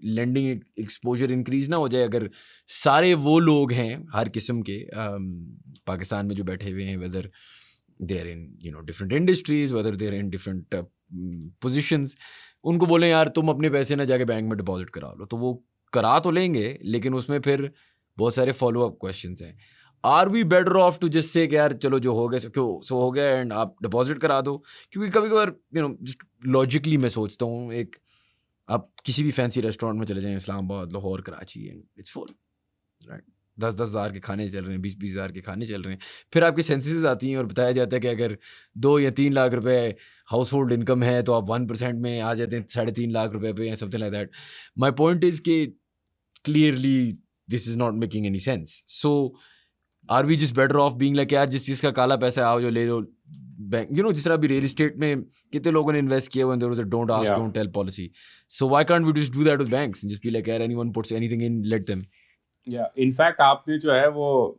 لینڈنگ ایکسپوجر انکریز نہ ہو جائے. اگر سارے وہ لوگ ہیں ہر قسم کے پاکستان میں جو بیٹھے ہوئے ہیں, whether they are in different industries, whether they are in different positions, ان کو بولیں یار تم اپنے پیسے نہ جا کے بینک میں ڈپازٹ کرا لو, تو وہ کرا تو لیں گے, لیکن اس میں پھر بہت سارے فالو اپ کویشچنز ہیں. Are we better off to just say کہ یار چلو جو ہو گیا سو ہو گیا اینڈ آپ ڈپازٹ کرا دو؟ کیونکہ کبھی کبھار جسٹ لاجکلی میں سوچتا ہوں, ایک آپ کسی بھی فینسی ریسٹورینٹ میں چلے جائیں, Islamabad, Lahore, Karachi, and it's full, right, 10,000 ہزار کے کھانے چل رہے ہیں, 20,000 ہزار کے کھانے چل رہے ہیں. پھر آپ کی سینسز آتی ہیں اور بتایا جاتا ہے کہ اگر 2 یا 3 لاکھ روپے ہاؤس ہولڈ انکم ہے تو آپ 1% میں آ جاتے ہیں 3.5 لاکھ روپے پہ, something like that. My point is کہ clearly this is not making any sense. So are we just better off being like یار جس چیز کا کالا پیسہ آؤ جو لے لو بینک, جس طرح ابھی ریل اسٹیٹ میں کتنے لوگوں نے انویسٹ کیا ہوا, don't ask don't tell policy. So why can't we just do that with banks, just be like یار anyone puts anything in, let them. یا ان فیکٹ آپ نے جو ہے وہ,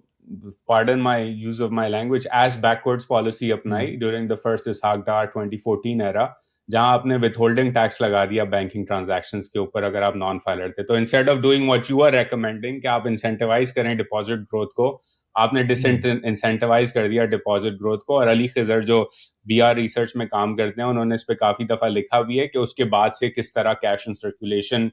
pardon my use of my language, as backwards policy اپنائی during the first Ishaq Dar 2014 era, جہاں آپ نے وتھ ہولڈنگ ٹیکس لگا دیا بینکنگ ٹرانزیکشنز کے اوپر اگر آپ نان فائلر تھے. تو instead of doing what you are recommending کہ آپ انسینٹیوائز کریں ڈپازٹ گروتھ کو, آپ نے ڈس انسینٹیوائز کر دیا ڈپازٹ گروتھ کو. اور علی خضر جو بی آر ریسرچ میں کام کرتے ہیں, انہوں نے اس پہ کافی دفعہ لکھا بھی ہے کہ اس کے بعد سے کس طرح کیش ان سرکولیشن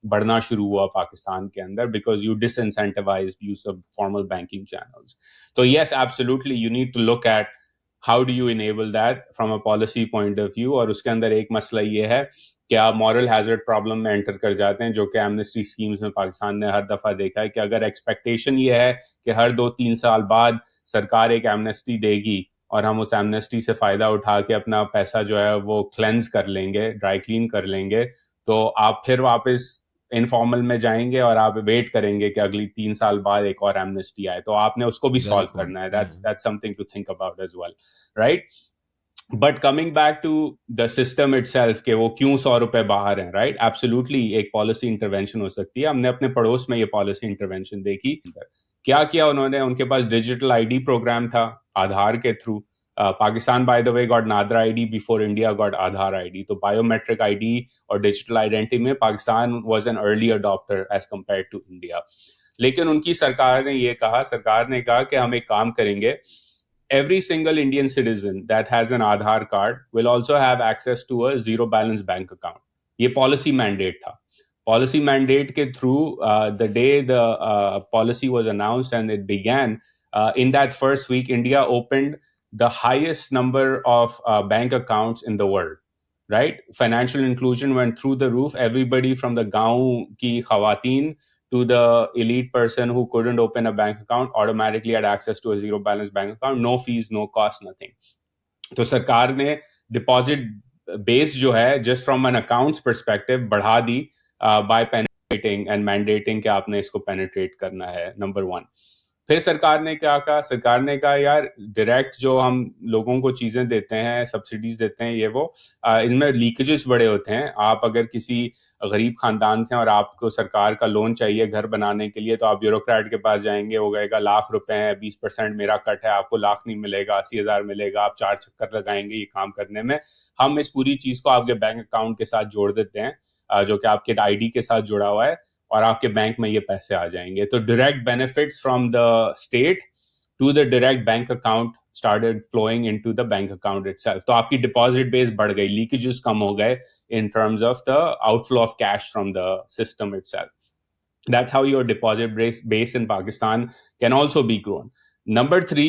بڑھنا شروع ہوا پاکستان کے اندر, because you disincentivised use of formal banking channels. تو yes absolutely you need to look at how do you enable that from a policy point of view. اور اس کے اندر ایک مسئلہ یہ ہے کہ آپ مورل ہیزرڈ پرابلم میں انٹر کر جاتے ہیں, جو کہ ایمنسٹی اسکیمز میں پاکستان نے ہر دفعہ دیکھا ہے کہ اگر ایکسپیکٹیشن یہ ہے کہ ہر 2-3 سال بعد سرکار ایک ایمنسٹی دے گی اور ہم اس ایمنسٹی سے فائدہ اٹھا کے اپنا پیسہ جو ہے وہ کلینز کر لیں گے, ڈرائی کلین کر لیں گے, تو آپ پھر واپس انفارمل میں جائیں گے اور آپ ویٹ کریں گے کہ اگلی 3 سال بعد ایک اور ایمنسٹی آئے. تو آپ نے اس کو بھی سالو کرنا ہے. That's something to think about as well, right? But coming back to the system itself, کہ وہ کیوں 100 روپے باہر ہیں, right? Absolutely ایک پالیسی انٹرونشن ہو سکتی ہے. ہم نے اپنے پڑوس میں یہ پالیسی انٹرونشن دیکھی. کیا کیا انہوں نے, ان کے پاس ڈیجیٹل آئی ڈی پروگرام تھا آدھار کے through. Pakistan, by the way, got Nadra ID before India got Aadhaar ID. تو biometric ID اور digital identity میں Pakistan was an early adopter as compared to India. لیکن ان کی سرکار نے کہا کہ ہم ایک کام کریں گے, every single Indian citizen that has an Aadhaar card will also have access to a zero balance bank account. یہ policy mandate تھا. Policy mandate کے through the day the policy was announced and it began, in that first week India opened the highest number of bank accounts in the world, right? Financial inclusion went through the roof. Everybody from the gaon ki khawateen to the elite person who couldn't open a bank account automatically had access to a zero balance bank account, no fees, no cost, nothing. تو سرکار نے deposit بیس جو ہے just from an accounts perspective بڑھا دی by penetrating and mandating کہ آپ نے اس کو penetrate کرنا ہے, number one. پھر سرکار نے کیا کہا, سرکار نے کہا یار ڈائریکٹ جو ہم لوگوں کو چیزیں دیتے ہیں, سبسڈیز دیتے ہیں, یہ وہ ان میں لیکیجز بڑے ہوتے ہیں. آپ اگر کسی غریب خاندان سے اور آپ کو سرکار کا لون چاہیے گھر بنانے کے لیے, تو آپ بیوروکریٹ کے پاس جائیں گے, وہ کہے گا لاکھ روپے ہیں, 20% میرا کٹ ہے, آپ کو لاکھ نہیں ملے گا, 80,000 ملے گا, آپ 4 چکر لگائیں گے یہ کام کرنے میں. ہم اس پوری چیز کو آپ کے بینک اکاؤنٹ کے ساتھ جوڑ دیتے ہیں, جو کہ آپ کے آئی ڈی کے ساتھ جڑا ہوا ہے, اور آپ کے بینک میں یہ پیسے آ جائیں گے. تو direct benefits from the state to the direct bank account started flowing into the bank account itself. تو آپ کی ڈپازٹ بیس بڑھ گئی, لیکیجز کم ہو گئے, in terms of the outflow of cash from the system itself. That's how your deposit base in Pakistan can also be grown. Number 3,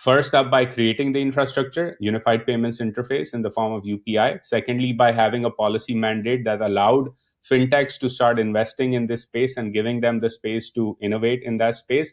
First up, by creating the infrastructure, unified payments interface in the form of UPI. Secondly, by having a policy mandate that allowed fintechs to start investing in this space and giving them the space to innovate in that space.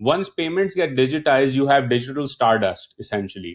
Once payments get digitized, you have digital stardust essentially.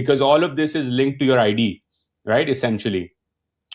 because all of this is linked to your ID, right, essentially.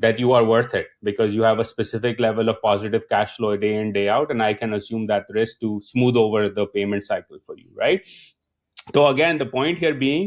that you are worth it, because you have a specific level of positive cash flow day in day out, and I can assume that risk to smooth over the payment cycle for you, right? So again, the point here being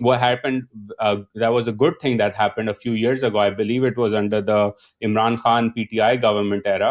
what happened, that was a good thing that happened a few years ago. I believe it was under the Imran Khan PTI government era,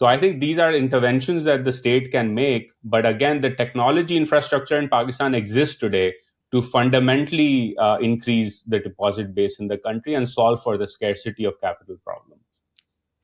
So I think these are interventions that the state can make, but again, the technology infrastructure in Pakistan exists today to fundamentally increase the deposit base in the country and solve for the scarcity of capital problem.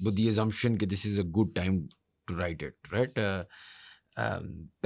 with the assumption that this is a good time to write it, right?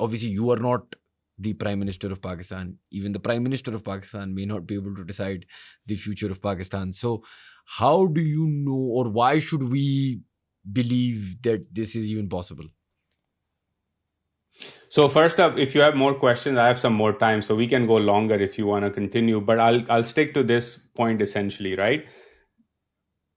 obviously you are not the Prime Minister of Pakistan. Even the Prime Minister of Pakistan may not be able to decide the future of Pakistan. So how do you know, or why should we believe that this is even possible? So first up, if you have more questions, I have some more time, so we can go longer if you want to continue, but I'll stick to this point essentially, right?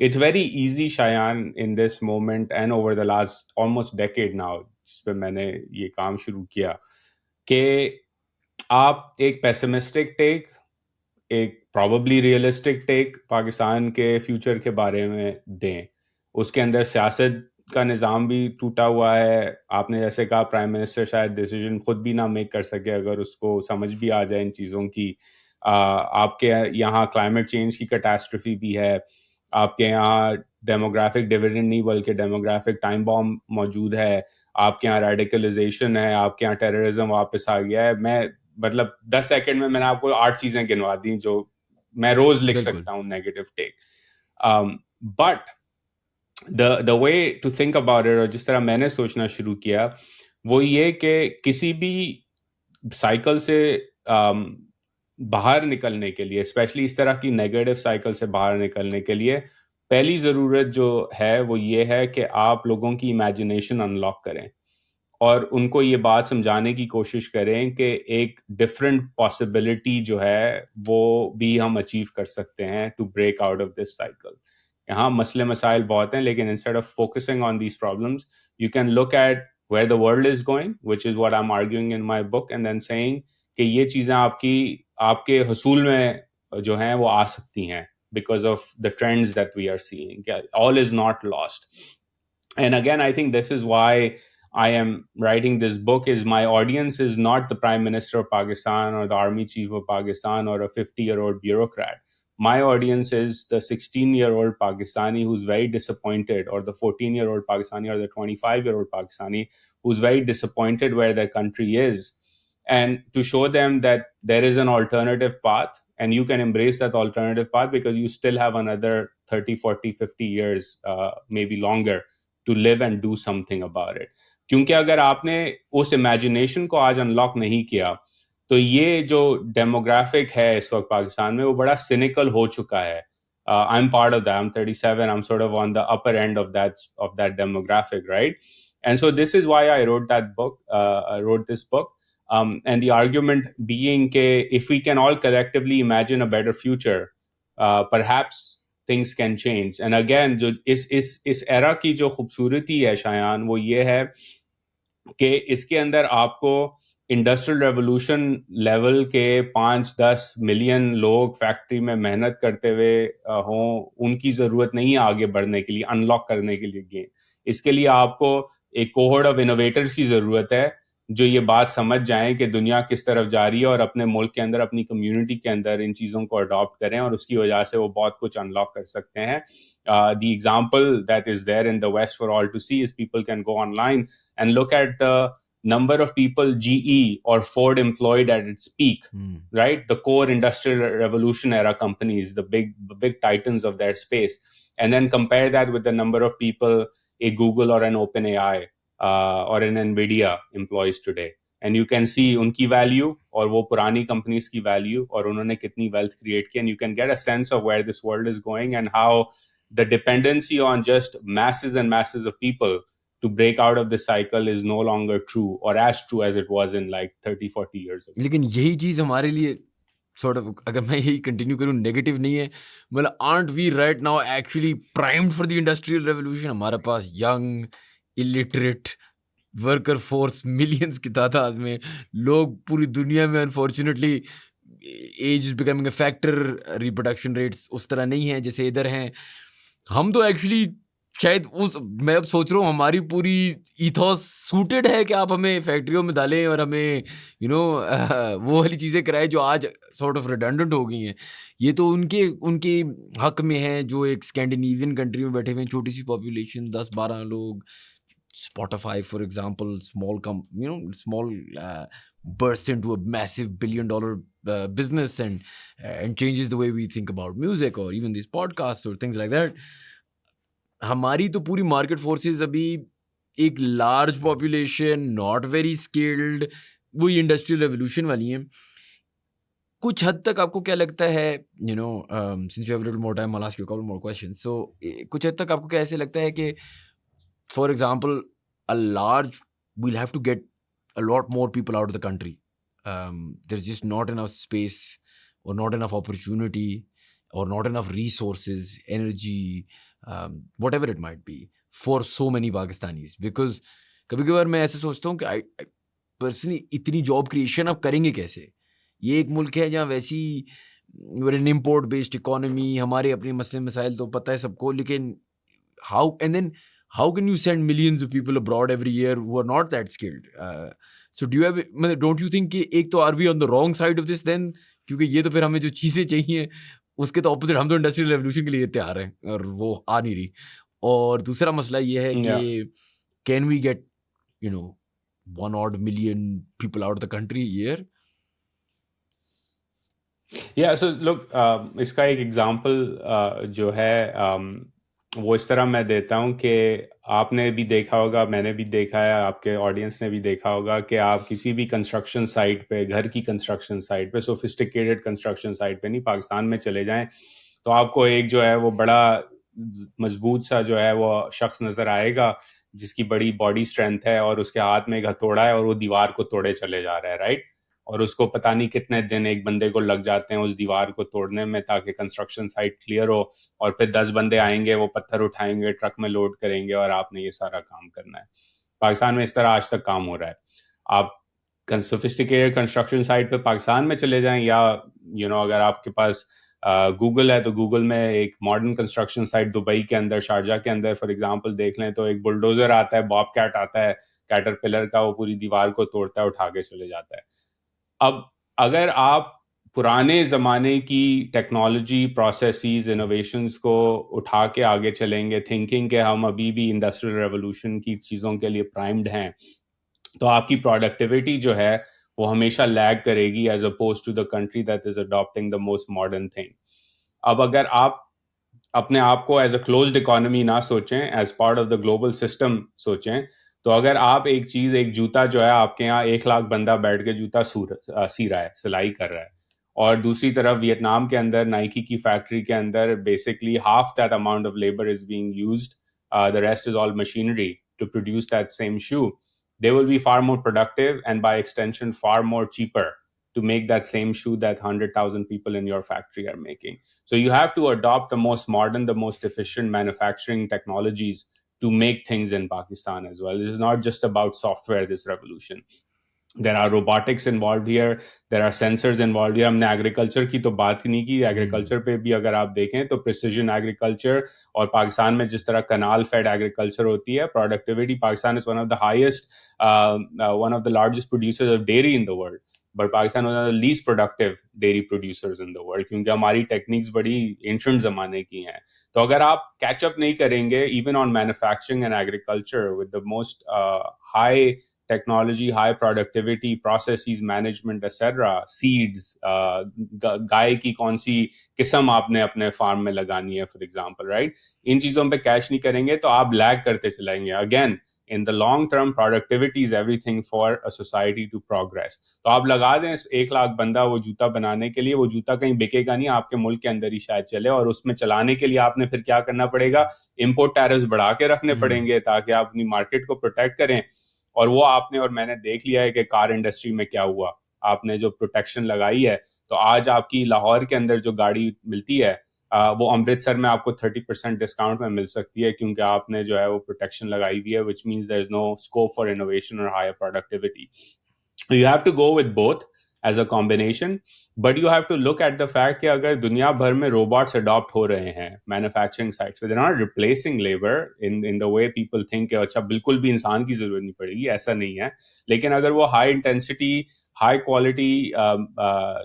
it's very easy, Shayan, in this moment and over the last almost decade now, جس پہ میں نے یہ کام شروع کیا, کہ آپ ایک پیسمسٹک ٹیک, ایک پراببلی ریئلسٹک ٹیک پاکستان کے فیوچر کے بارے میں دیں. اس کے اندر سیاست کا نظام بھی ٹوٹا ہوا ہے. آپ نے جیسے کہا پرائم منسٹر شاید ڈیسیجن خود بھی نہ میک کر سکے اگر اس کو سمجھ بھی آ جائے ان چیزوں کی. آپ کے یہاں کلائمیٹ چینج کی کیٹاسٹرفی بھی ہے. آپ کے یہاں ڈیموگرافک ڈیویڈنڈ نہیں بلکہ ڈیموگرافک ٹائم بام موجود ہے. آپ کے یہاں ریڈیکلائزیشن ہے. آپ کے یہاں ٹیررزم واپس آ گیا ہے. میں مطلب 10 سیکنڈ میں نے آپ کو 8 چیزیں گنوا دیں جو میں روز لکھ بالکل سکتا ہوں negative take. But the way to think about it, اور جس طرح میں نے سوچنا شروع کیا وہ یہ کہ کسی بھی سائیکل سے باہر نکلنے کے لیے, اسپیشلی اس طرح کی نیگیٹو سائیکل سے باہر نکلنے کے لیے, پہلی ضرورت جو ہے وہ یہ ہے کہ آپ لوگوں کی امیجنیشن انلاک کریں اور ان کو یہ بات سمجھانے کی کوشش کریں کہ ایک ڈفرینٹ پاسبلٹی جو ہے وہ بھی ہم اچیو کر سکتے ہیں to break out of this cycle. یہاں مسئلے مسائل بہت ہیں, لیکن instead of focusing on these problems you can look at where the world is going, which is what I'm arguing in my book, and then seeing کہ یہ چیزیں آپ کے حصول میں جو ہیں وہ آ سکتی ہیں because of the trends that we are seeing. All is not lost. And again, I think this is why I am writing this book, is my audience is not the Prime Minister of Pakistan or the Army Chief of Pakistan or a 50-year-old bureaucrat. My audience is the 16-year-old Pakistani who's very disappointed, or the 14-year-old Pakistani, or the 25-year-old Pakistani who's very disappointed where their country is, and to show them that there is an alternative path and you can embrace that alternative path because you still have another 30, 40, 50 years, maybe longer, to live and do something about it. کیونکہ اگر آپ نے اس imagination کو آج unlock نہیں کیا تو یہ جو ڈیموگرافک ہے اس وقت پاکستان میں وہ بڑا سینیکل ہو چکا ہے. I'm part of that. I'm 37. I'm sort of on the upper end of that demographic, right? And so this is why I wrote that book. I wrote this book. And the argument being that if we can all collectively imagine a better future, perhaps things can change. And again, جو اس ایرا کی جو خوبصورتی ہے شایان وہ یہ ہے کہ اس کے اندر آپ کو انڈسٹریل ریولوشن لیول کے 5-10 ملین لوگ فیکٹری میں محنت کرتے ہوئے ہوں, ان کی ضرورت نہیں ہے آگے بڑھنے کے لیے, انلاک کرنے کے لیے. اس کے لیے آپ کو ایک کوہورٹ آف انوویٹرز کی ضرورت ہے جو یہ بات سمجھ جائیں کہ دنیا کس طرف جا رہی ہے اور اپنے ملک کے اندر, اپنی کمیونٹی کے اندر ان چیزوں کو اڈاپٹ کریں اور اس کی وجہ سے وہ بہت کچھ انلاک کر سکتے ہیں. The example that is there in the West for all to see is people can go online and look at the number of people GE or Ford employed at its peak, right? The core industrial revolution era companies, the big titans of their space, and then compare that with the number of people a Google or an OpenAI or an NVIDIA employs today. And you can see unki value اور وہ پرانی companies کی value اور انہوں نے کتنی wealth create کی, and you can get a sense of where this world is going and how the dependency on just masses and masses of people to break out of this cycle is no longer true or as true as it was in like 30-40 years ago. لیکن یہی چیز ہمارے لیے sort of, اگر میں یہی continue کروں, negative نہیں ہے. مطلب aren't we right now actually primed for the industrial revolution? ہمارے پاس young illiterate worker force millions کی تعداد میں لوگ پوری دنیا میں, unfortunately age is becoming a factor, reproduction rates اس طرح نہیں ہیں جیسے ادھر ہیں. ہم تو ایکچولی شاید میں اب سوچ رہا ہوں ہماری پوری ایتھوس سوٹیڈ ہے کہ آپ ہمیں فیکٹریوں میں ڈالیں اور ہمیں وہ والی چیزیں کرائیں جو آج سارٹ آف ریڈنڈنٹ ہو گئی ہیں. یہ تو ان کے حق میں ہے جو ایک اسکینڈینیوین کنٹری میں بیٹھے ہوئے ہیں, چھوٹی سی پاپولیشن, 10-12 لوگ. Spotify, for example, small bursts into a massive billion-dollar business and changes the way we think about music or even these podcasts or things like that. ہماری تو پوری مارکیٹ فورسز ابھی ایک large population, not very skilled, وہی industrial revolution والی ہیں. کچھ حد تک آپ کو کیا لگتا ہے, since you have a little more time, I'll ask you a couple more questions. So کچھ حد تک آپ کو کیا ایسے لگتا ہے کہ for example, we'll have to get a lot more people out of the country. There's just not enough space or not enough opportunity or not enough resources, energy, whatever it might be for so many Pakistanis. Because کبھی کبھار میں ایسے سوچتا ہوں کہ personally اتنی job creation آپ کریں گے کیسے؟ یہ ایک ملک ہے جہاں ویسی امپورٹ بیسڈ اکانومی, ہمارے اپنے مسئلے مسائل تو پتہ ہے سب کو, لیکن how and then how can you send millions of people abroad every year who are not that skilled? So do you have, don't you think کہ ایک تو are we on the wrong side of this then, کیونکہ یہ تو پھر ہمیں جو چیزیں چاہیے اس کے تو اپوزٹ ہم تو انڈسٹریل ریولوشن کے لیے تیار ہیں اور وہ آ نہیں رہی. اور دوسرا مسئلہ یہ ہے کہ can we get 1 odd million people out of the country a year? So look, اس کا ایک ایگزامپل جو ہے وہ اس طرح میں دیتا ہوں کہ آپ نے بھی دیکھا ہوگا, میں نے بھی دیکھا ہے, آپ کے آڈینس نے بھی دیکھا ہوگا کہ آپ کسی بھی کنسٹرکشن سائٹ پہ, گھر کی کنسٹرکشن سائٹ پہ, سوفسٹیکیٹڈ کنسٹرکشن سائٹ پہ نہیں, پاکستان میں چلے جائیں تو آپ کو ایک جو ہے وہ بڑا مضبوط سا جو ہے وہ شخص نظر آئے گا جس کی بڑی باڈی اسٹرینتھ ہے اور اس کے ہاتھ میں ایک ہتھوڑا ہے اور وہ دیوار کو توڑے چلے جا رہا ہے, رائٹ. اور اس کو پتہ نہیں کتنے دن ایک بندے کو لگ جاتے ہیں اس دیوار کو توڑنے میں تاکہ کنسٹرکشن سائٹ کلیئر ہو, اور پھر 10 بندے آئیں گے, وہ پتھر اٹھائیں گے, ٹرک میں لوڈ کریں گے, اور آپ نے یہ سارا کام کرنا ہے. پاکستان میں اس طرح آج تک کام ہو رہا ہے. آپ سوفسٹیکیٹڈ کنسٹرکشن سائٹ پہ پاکستان میں چلے جائیں, یا اگر آپ کے پاس گوگل ہے تو گوگل میں ایک ماڈرن کنسٹرکشن سائٹ دبئی کے اندر, شارجہ کے اندر فار ایگزامپل دیکھ لیں تو ایک بلڈوزر آتا ہے, باب کیٹ آتا ہے, کیٹر پلر کا, وہ پوری دیوار کو توڑتا ہے, اٹھا کے چلے جاتا ہے. اب اگر آپ پرانے زمانے کی ٹیکنالوجی, پروسیسز, انوویشنز کو اٹھا کے آگے چلیں گے تھنکنگ کہ ہم ابھی بھی انڈسٹریل ریولوشن کی چیزوں کے لیے پرائمڈ ہیں, تو آپ کی پروڈکٹیوٹی جو ہے وہ ہمیشہ لیگ کرے گی as opposed to the country that is adapting the most modern thing. اب اگر آپ اپنے آپ کو ایز اے کلوزڈ اکانومی نہ سوچیں, as part of the global system سوچیں, تو اگر آپ ایک چیز, ایک جوتا جو ہے آپ کے یہاں 1 لاکھ بندہ بیٹھ کے جوتا سی رہا ہے, سلائی کر رہا ہے, اور دوسری طرف ویتنام کے اندر نائکی کی فیکٹری کے اندر basically half that amount of labor is being used, the rest is all machinery to produce that same shoe, they will be far more productive and by extension far more cheaper to make that same shoe that 100,000 people in your factory are making. So you have to adopt the most modern, the most efficient manufacturing technologies to make things in Pakistan as well. It is not just about software, this revolution. There are robotics involved here, there are sensors involved here. ہم نے agriculture کی تو بات ہی نہیں کی. Agriculture پہ بھی اگر آپ دیکھیں تو پریسیجن ایگریکلچر, اور پاکستان میں جس طرح کنال فیڈ ایگریکلچر ہوتی ہے, productivity Pakistan is one of the highest, one of the largest producers of dairy in the world, but Pakistan one of the least productive dairy producers in the world, کیونکہ ہماری techniques بڑی ancient زمانے کی ہیں. تو اگر آپ کیچ اپ نہیں کریں گے even on manufacturing and agriculture with the most high technology, high productivity, processes, management etcetera, seeds, گائے کی کون سی قسم آپ نے اپنے فارم میں لگانی ہے فار ایگزامپل, رائٹ, ان چیزوں پہ کیچ نہیں کریں گے تو آپ لیگ کرتے چلائیں گے. Again in the long term productivity is everything for a society to progress. تو آپ لگا دیں 1 لاکھ بندہ وہ جوتا بنانے کے لیے, وہ جوتا کہیں بکے گا نہیں, آپ کے ملک کے اندر ہی شاید چلے, اور اس میں چلانے کے لیے آپ نے پھر کیا کرنا پڑے گا, امپورٹ ٹیرفز بڑھا کے رکھنے پڑیں گے تاکہ آپ اپنی مارکیٹ کو پروٹیکٹ کریں. اور وہ آپ نے, اور میں نے دیکھ لیا ہے کہ کار انڈسٹری میں کیا ہوا, آپ نے جو پروٹیکشن لگائی ہے, تو آج آپ کی لاہور کے اندر جو گاڑی ملتی ہے وہ امرتسر میں آپ کو 30% ڈسکاؤنٹ میں مل سکتی ہے, کیونکہ آپ نے جو ہے وہ پروٹیکشن لگائی ہوئی ہے, which means there is no scope for innovation or higher productivity. You have to go with both as a combination, but you have to look at the fact کہ اگر دنیا بھر میں robots adopt ہو رہے ہیں manufacturing sites, they're not replacing labor in the way people think کہ اچھا بالکل بھی انسان کی ضرورت نہیں پڑے گی, ایسا نہیں ہے. لیکن اگر وہ high intensity, high quality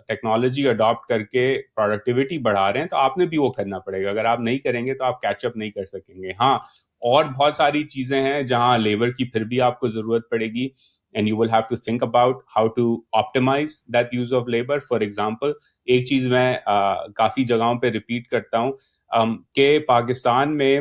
technology adapt کر کے پروڈکٹیوٹی بڑھا رہے ہیں تو آپ نے بھی وہ کرنا پڑے گا. اگر آپ نہیں کریں گے تو آپ کیچ اپ نہیں کر سکیں گے. ہاں, اور بہت ساری چیزیں ہیں جہاں لیبر کی پھر بھی آپ کو ضرورت پڑے گی, and you will have to think about how to optimize that use of labor. For example, ایک چیز میں کافی جگہوں پہ ریپیٹ کرتا ہوں کہ پاکستان میں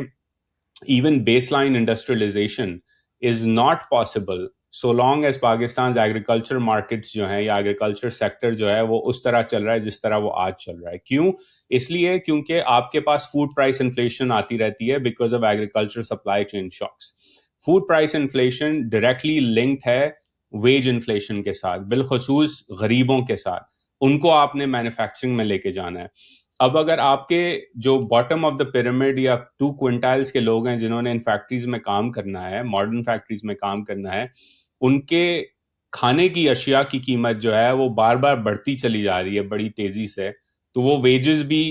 even baseline industrialization is not possible so long as Pakistan's agriculture markets جو ہیں یا agriculture sector جو ہے وہ اس طرح چل رہا ہے جس طرح وہ آج چل رہا ہے. کیوں؟ اس لیے کیونکہ آپ کے پاس فوڈ پرائس انفلیشن آتی رہتی ہے because of agriculture supply chain shocks. Food price inflation directly linked ہے ویج انفلیشن کے ساتھ, بالخصوص غریبوں کے ساتھ. ان کو آپ نے مینوفیکچرنگ میں لے کے جانا ہے. اب اگر آپ کے جو باٹم آف دا پیرامڈ یا 2 کوئنٹائلس کے لوگ ہیں جنہوں نے ان فیکٹریز میں کام کرنا ہے، ماڈرن فیکٹریز میں کام کرنا ہے، ان کے کھانے کی اشیاء کی قیمت جو ہے وہ بار بار بڑھتی چلی جا رہی ہے بڑی تیزی سے، تو وہ ویجز بھی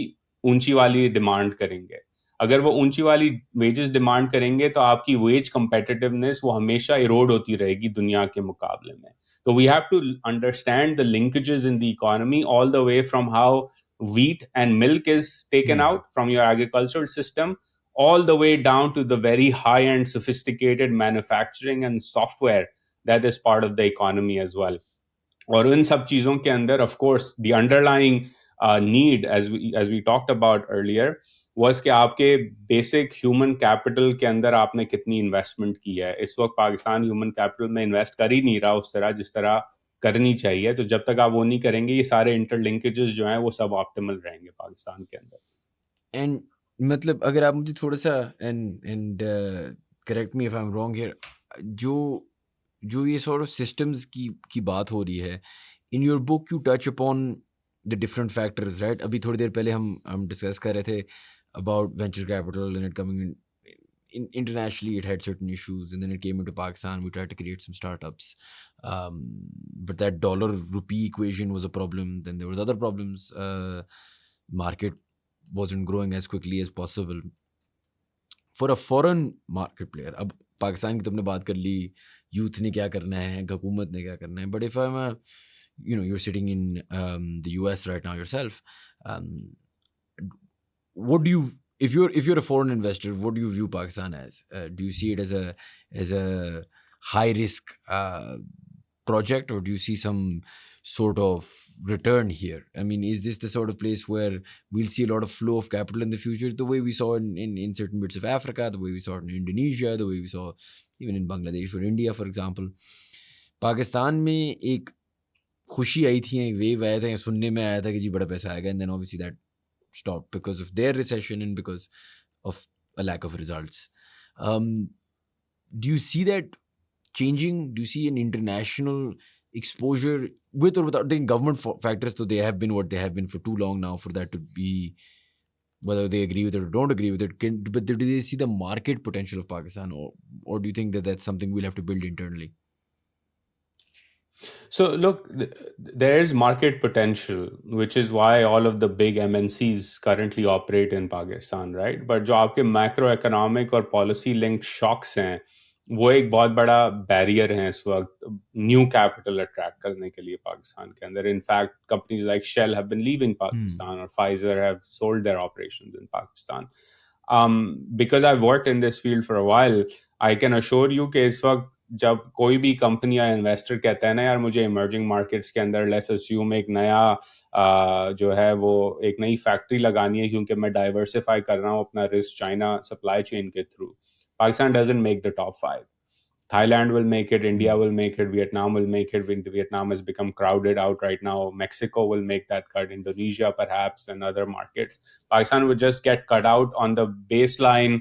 اونچی والی ڈیمانڈ کریں گے. اگر وہ اونچی والی ویجز ڈیمانڈ کریں گے تو آپ کی ویج کمپیٹیونیس وہ ہمیشہ ایروڈ ہوتی رہے گی دنیا کے مقابلے میں. تو we have to understand the linkages in the economy all the way from how wheat and milk is taken out from your agricultural system, all the way down to the very high-end sophisticated manufacturing and software that is part of the economy as well. اور ان سب چیزوں کے اندر of course the underlying need as we talked about earlier was کہ آپ کے basic human capital کے اندر آپ نے کتنی انویسٹمنٹ کی ہے. اس وقت پاکستان ہیومن کیپٹل میں انویسٹ کر ہی نہیں رہا اس طرح جس طرح کرنی چاہیے. تو جب تک آپ وہ نہیں کریں گے یہ سارے انٹر لنکیجز جو ہیں وہ سب آپٹیمل رہیں گے پاکستان کے اندر. اینڈ مطلب اگر آپ مجھے تھوڑا سا and correct me if I'm wrong here, جو یہ سارٹ آف سسٹمز کی بات ہو رہی ہے in your book, you touch upon the different factors, right? ابھی تھوڑی دیر پہلے ہم ڈسکس کر رہے تھے about venture capital and it coming internationally. It had certain issues and then it came into Pakistan. We tried to create some startups, but that dollar rupee equation was a problem. Then there was other problems. Market wasn't growing as quickly as possible for a foreign market player. اب پاکستان کی تو ہم نے بات کر لی، youth نے کیا کرنا ہے، حکومت نے کیا کرنا ہے. But if I'm you're sitting in the US right now yourself, what do you, if you're a foreign investor, what do you view Pakistan as? Do you see it as a high risk project, or do you see some sort of return here? I mean, is this the sort of place where we'll see a lot of flow of capital in the future, the way we saw in certain bits of Africa, the way we saw it in Indonesia, the way we saw even in Bangladesh or India, for example? Pakistan میں ایک خوشی آئی تھی، ایک view آیا تھا، سننے میں آیا تھا کہ جی بڑا پیسہ آئے گا، and then obviously that stopped because of their recession and because of a lack of results. Do you see that changing? Do you see an international exposure with or without the government factors? So they have been what they have been for too long now for that to be, whether they agree with it or don't agree with it. But do they see the market potential of Pakistan, or do you think that that's something we'll have to build internally? So look, there is market potential, which is why all of the big MNCs currently operate in Pakistan, right? But جو آپ کے macro economic اور policy linked shocks ہیں وہ ایک بہت بڑا barrier ہیں اس وقت نیو کیپٹل اٹریکٹ کرنے کے لیے پاکستان کے اندر. In fact companies like Shell have been leaving Pakistan اور Pfizer have sold their operations in Pakistan. Because I've worked in this field for a while, I can assure you کہ اس وقت جب کوئی بھی کمپنی یا انویسٹر کہتا ہے نا یار مجھے ایمرجنگ مارکیٹس کے اندر لیٹس اسیوم ایک نیا جو ہے وہ ایک نئی فیکٹری لگانی ہے کیونکہ میں ڈائیورسفائی کر رہا ہوں اپنا رسک چائنا سپلائی چین کے through, Pakistan doesn't make the top 5. Thailand will make it, India will make it, Vietnam will make it. Vietnam has become crowded out right now. Mexico will make that cut, Indonesia perhaps, and other markets. Pakistan would just get cut out on the baseline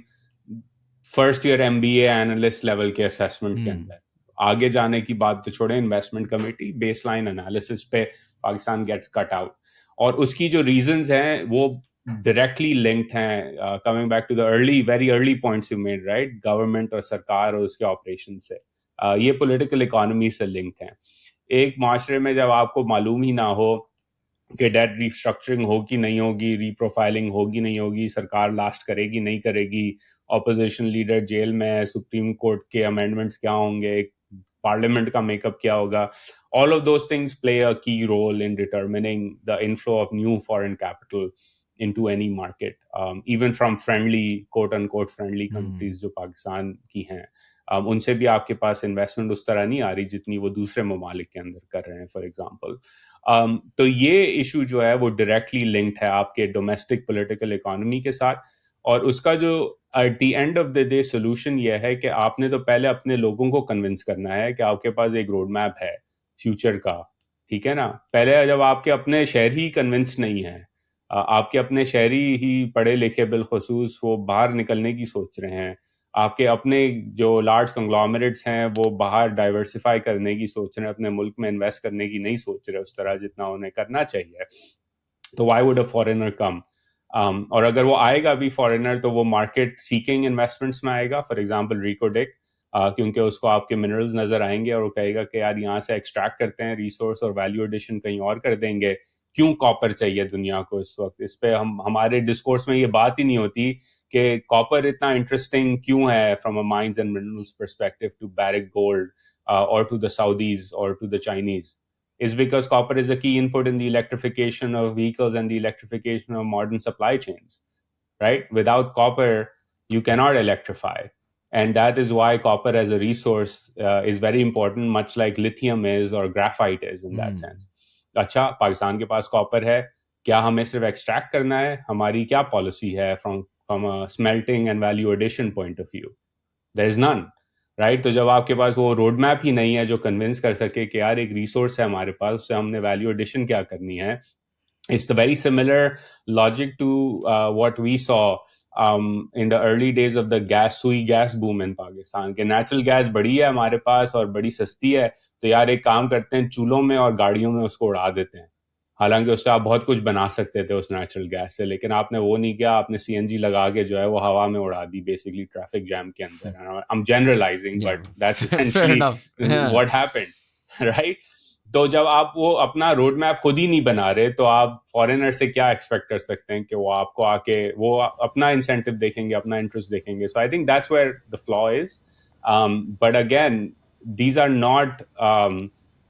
first year MBA analyst level کے assessment کے اندر. آگے جانے کی بات تو چھوڑیں، investment committee base line analysis پہ Pakistan Gates cut out. اور اس کی جو ریزنز ہیں وہ ڈائریکٹلی لنکڈ ہیں، coming back to the very early points you made, right? Government اور سرکار اور اس کے آپریشن سے، یہ پولیٹیکل اکانومی سے لنکڈ ہیں. ایک معاشرے میں جب آپ کو معلوم ہی نہ ہو کہ ڈیٹ ریسٹرکچرنگ ہوگی نہیں ہوگی، ری پروفائلنگ ہوگی نہیں ہوگی، سرکار لاسٹ کرے گی نہیں کرے گی، اپوزیشن لیڈر جیل میں ہے، سپریم کورٹ کے امینڈمنٹس کیا ہوں گے، پارلیمنٹ کا میک اپ کیا ہوگا، all of those things play a key role in determining the inflow of new foreign capital into any market, even from friendly, quote unquote friendly countries جو پاکستان کی ہیں. ان سے بھی آپ کے پاس انویسٹمنٹ اس طرح نہیں آ رہی جتنی وہ دوسرے ممالک کے اندر کر رہے ہیں فار ایگزامپل. تو یہ ایشو جو ہے وہ ڈائریکٹلی لنکڈ ہے آپ کے ڈومیسٹک پولیٹیکل اکانومی کے ساتھ. اور اس کا جو at the end of the day solution یہ ہے کہ آپ نے تو پہلے اپنے لوگوں کو کنونس کرنا ہے کہ آپ کے پاس ایک روڈ میپ ہے فیوچر کا، ٹھیک ہے نا؟ پہلے جب آپ کے اپنے شہری کنونس نہیں ہیں، آپ کے اپنے شہری ہی پڑھے لکھے بالخصوص وہ باہر نکلنے کی سوچ رہے ہیں، آپ کے اپنے جو لارج کنگلومریٹس ہیں وہ باہر ڈائیورسفائی کرنے کی سوچ رہے ہیں، اپنے ملک میں انویسٹ کرنے کی نہیں سوچ رہے اس طرح جتنا انہیں کرنا چاہیے، تو وائی وڈ اے فارینر کم؟ اور اگر وہ آئے گا بھی فارینر تو وہ مارکیٹ سیکنگ انویسٹمنٹس میں آئے گا. فار ایگزامپل ریکوڈیک, کیونکہ اس کو آپ کے منرلز نظر آئیں گے اور وہ کہے گا کہ یار یہاں سے ایکسٹریکٹ کرتے ہیں ریسورس اور ویلیو ایڈیشن کہیں اور کر دیں گے, کیوں کاپر چاہیے دنیا کو اس وقت. اس پہ ہمارے ڈسکورس میں یہ بات ہی نہیں ہوتی کہ کاپر اتنا انٹرسٹنگ کیوں ہے from a mines and minerals perspective to Barrick Gold or to the Saudis or to the Chinese, is because copper is a key input in the electrification of vehicles and the electrification of modern supply chains, right? Without copper, you cannot electrify. And that is why copper as a resource is very important, much like lithium is or graphite is in that sense. اچھا, پاکستان کے پاس copper ہے, کیا ہمیں صرف extract کرنا ہے؟ ہماری کیا پالیسی ہے from a smelting and value addition point of view? There is none. Right. تو جب آپ کے پاس وہ روڈ میپ ہی نہیں ہے جو کنونس کر سکے کہ یار ایک ریسورس ہے ہمارے پاس, اس سے ہم نے ویلیو ایڈیشن کیا کرنی ہے. It's the very similar logic to what we saw in the early days of the gas Sui gas boom in Pakistan, کہ نیچرل گیس بڑی ہے ہمارے پاس اور بڑی سستی ہے, تو یار ایک کام کرتے ہیں, چولہوں میں اور گاڑیوں میں اس کو اڑا دیتے ہیں. حالانکہ اس سے آپ بہت کچھ بنا سکتے تھے اس نیچرل گیس سے, لیکن آپ نے وہ نہیں کیا, آپ نے سی این جی لگا کے جو ہے وہ ہوا میں اڑا دی بیسکلی ٹریفک جیم کے اندر. I'm generalizing, but that's essentially what happened, right? تو جب آپ وہ اپنا روڈ میپ خود ہی نہیں بنا رہے تو آپ فارینر سے کیا ایکسپیکٹ کر سکتے ہیں کہ وہ آپ کو آ کے وہ اپنا انسینٹیو دیکھیں گے, اپنا انٹرسٹ دیکھیں گے. So I think that's where the flaw is. But again these are not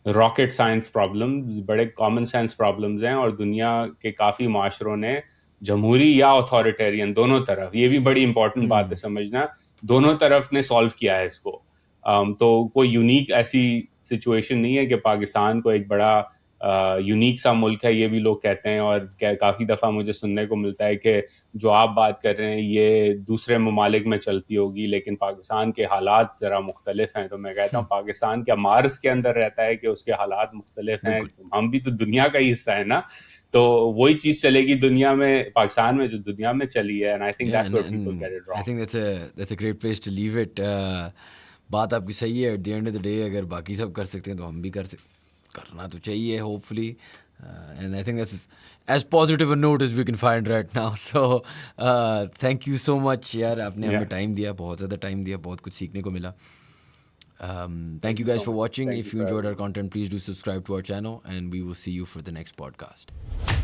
rocket science problems, بڑے کامن سینس پرابلمز ہیں, اور دنیا کے کافی معاشروں نے جمہوری یا اتھارٹیرین دونوں طرف, یہ بھی بڑی امپورٹنٹ بات ہے سمجھنا, دونوں طرف نے سالو کیا ہے اس کو. تو کوئی یونیک ایسی سچویشن نہیں ہے کہ پاکستان کو ایک بڑا یونیک سا ملک ہے, یہ بھی لوگ کہتے ہیں, اور کافی دفعہ مجھے سننے کو ملتا ہے کہ جو آپ بات کر رہے ہیں یہ دوسرے ممالک میں چلتی ہوگی, لیکن پاکستان کے حالات ذرا مختلف ہیں. تو میں کہتا ہوں پاکستان کیا مارس کے اندر رہتا ہے کہ اس کے حالات مختلف ہیں؟ ہم بھی تو دنیا کا ہی حصہ ہے نا, تو وہی چیز چلے گی دنیا میں, پاکستان میں جو دنیا میں چلی ہے. And I think that's where people get it wrong. I think that's a great place to leave it. بات آپ کی صحیح ہے. At the end of the day اگر باقی سب کر سکتے ہیں تو ہم بھی کرنا تو چاہیے hopefully. And I think that's as positive a note as we can find right now. So thank you so much یار, آپ نے ہمیں ٹائم دیا, بہت زیادہ ٹائم دیا, بہت کچھ سیکھنے کو ملا. Thank you guys for watching. If you enjoyed our content, please do subscribe to our channel and we will see you for the next podcast.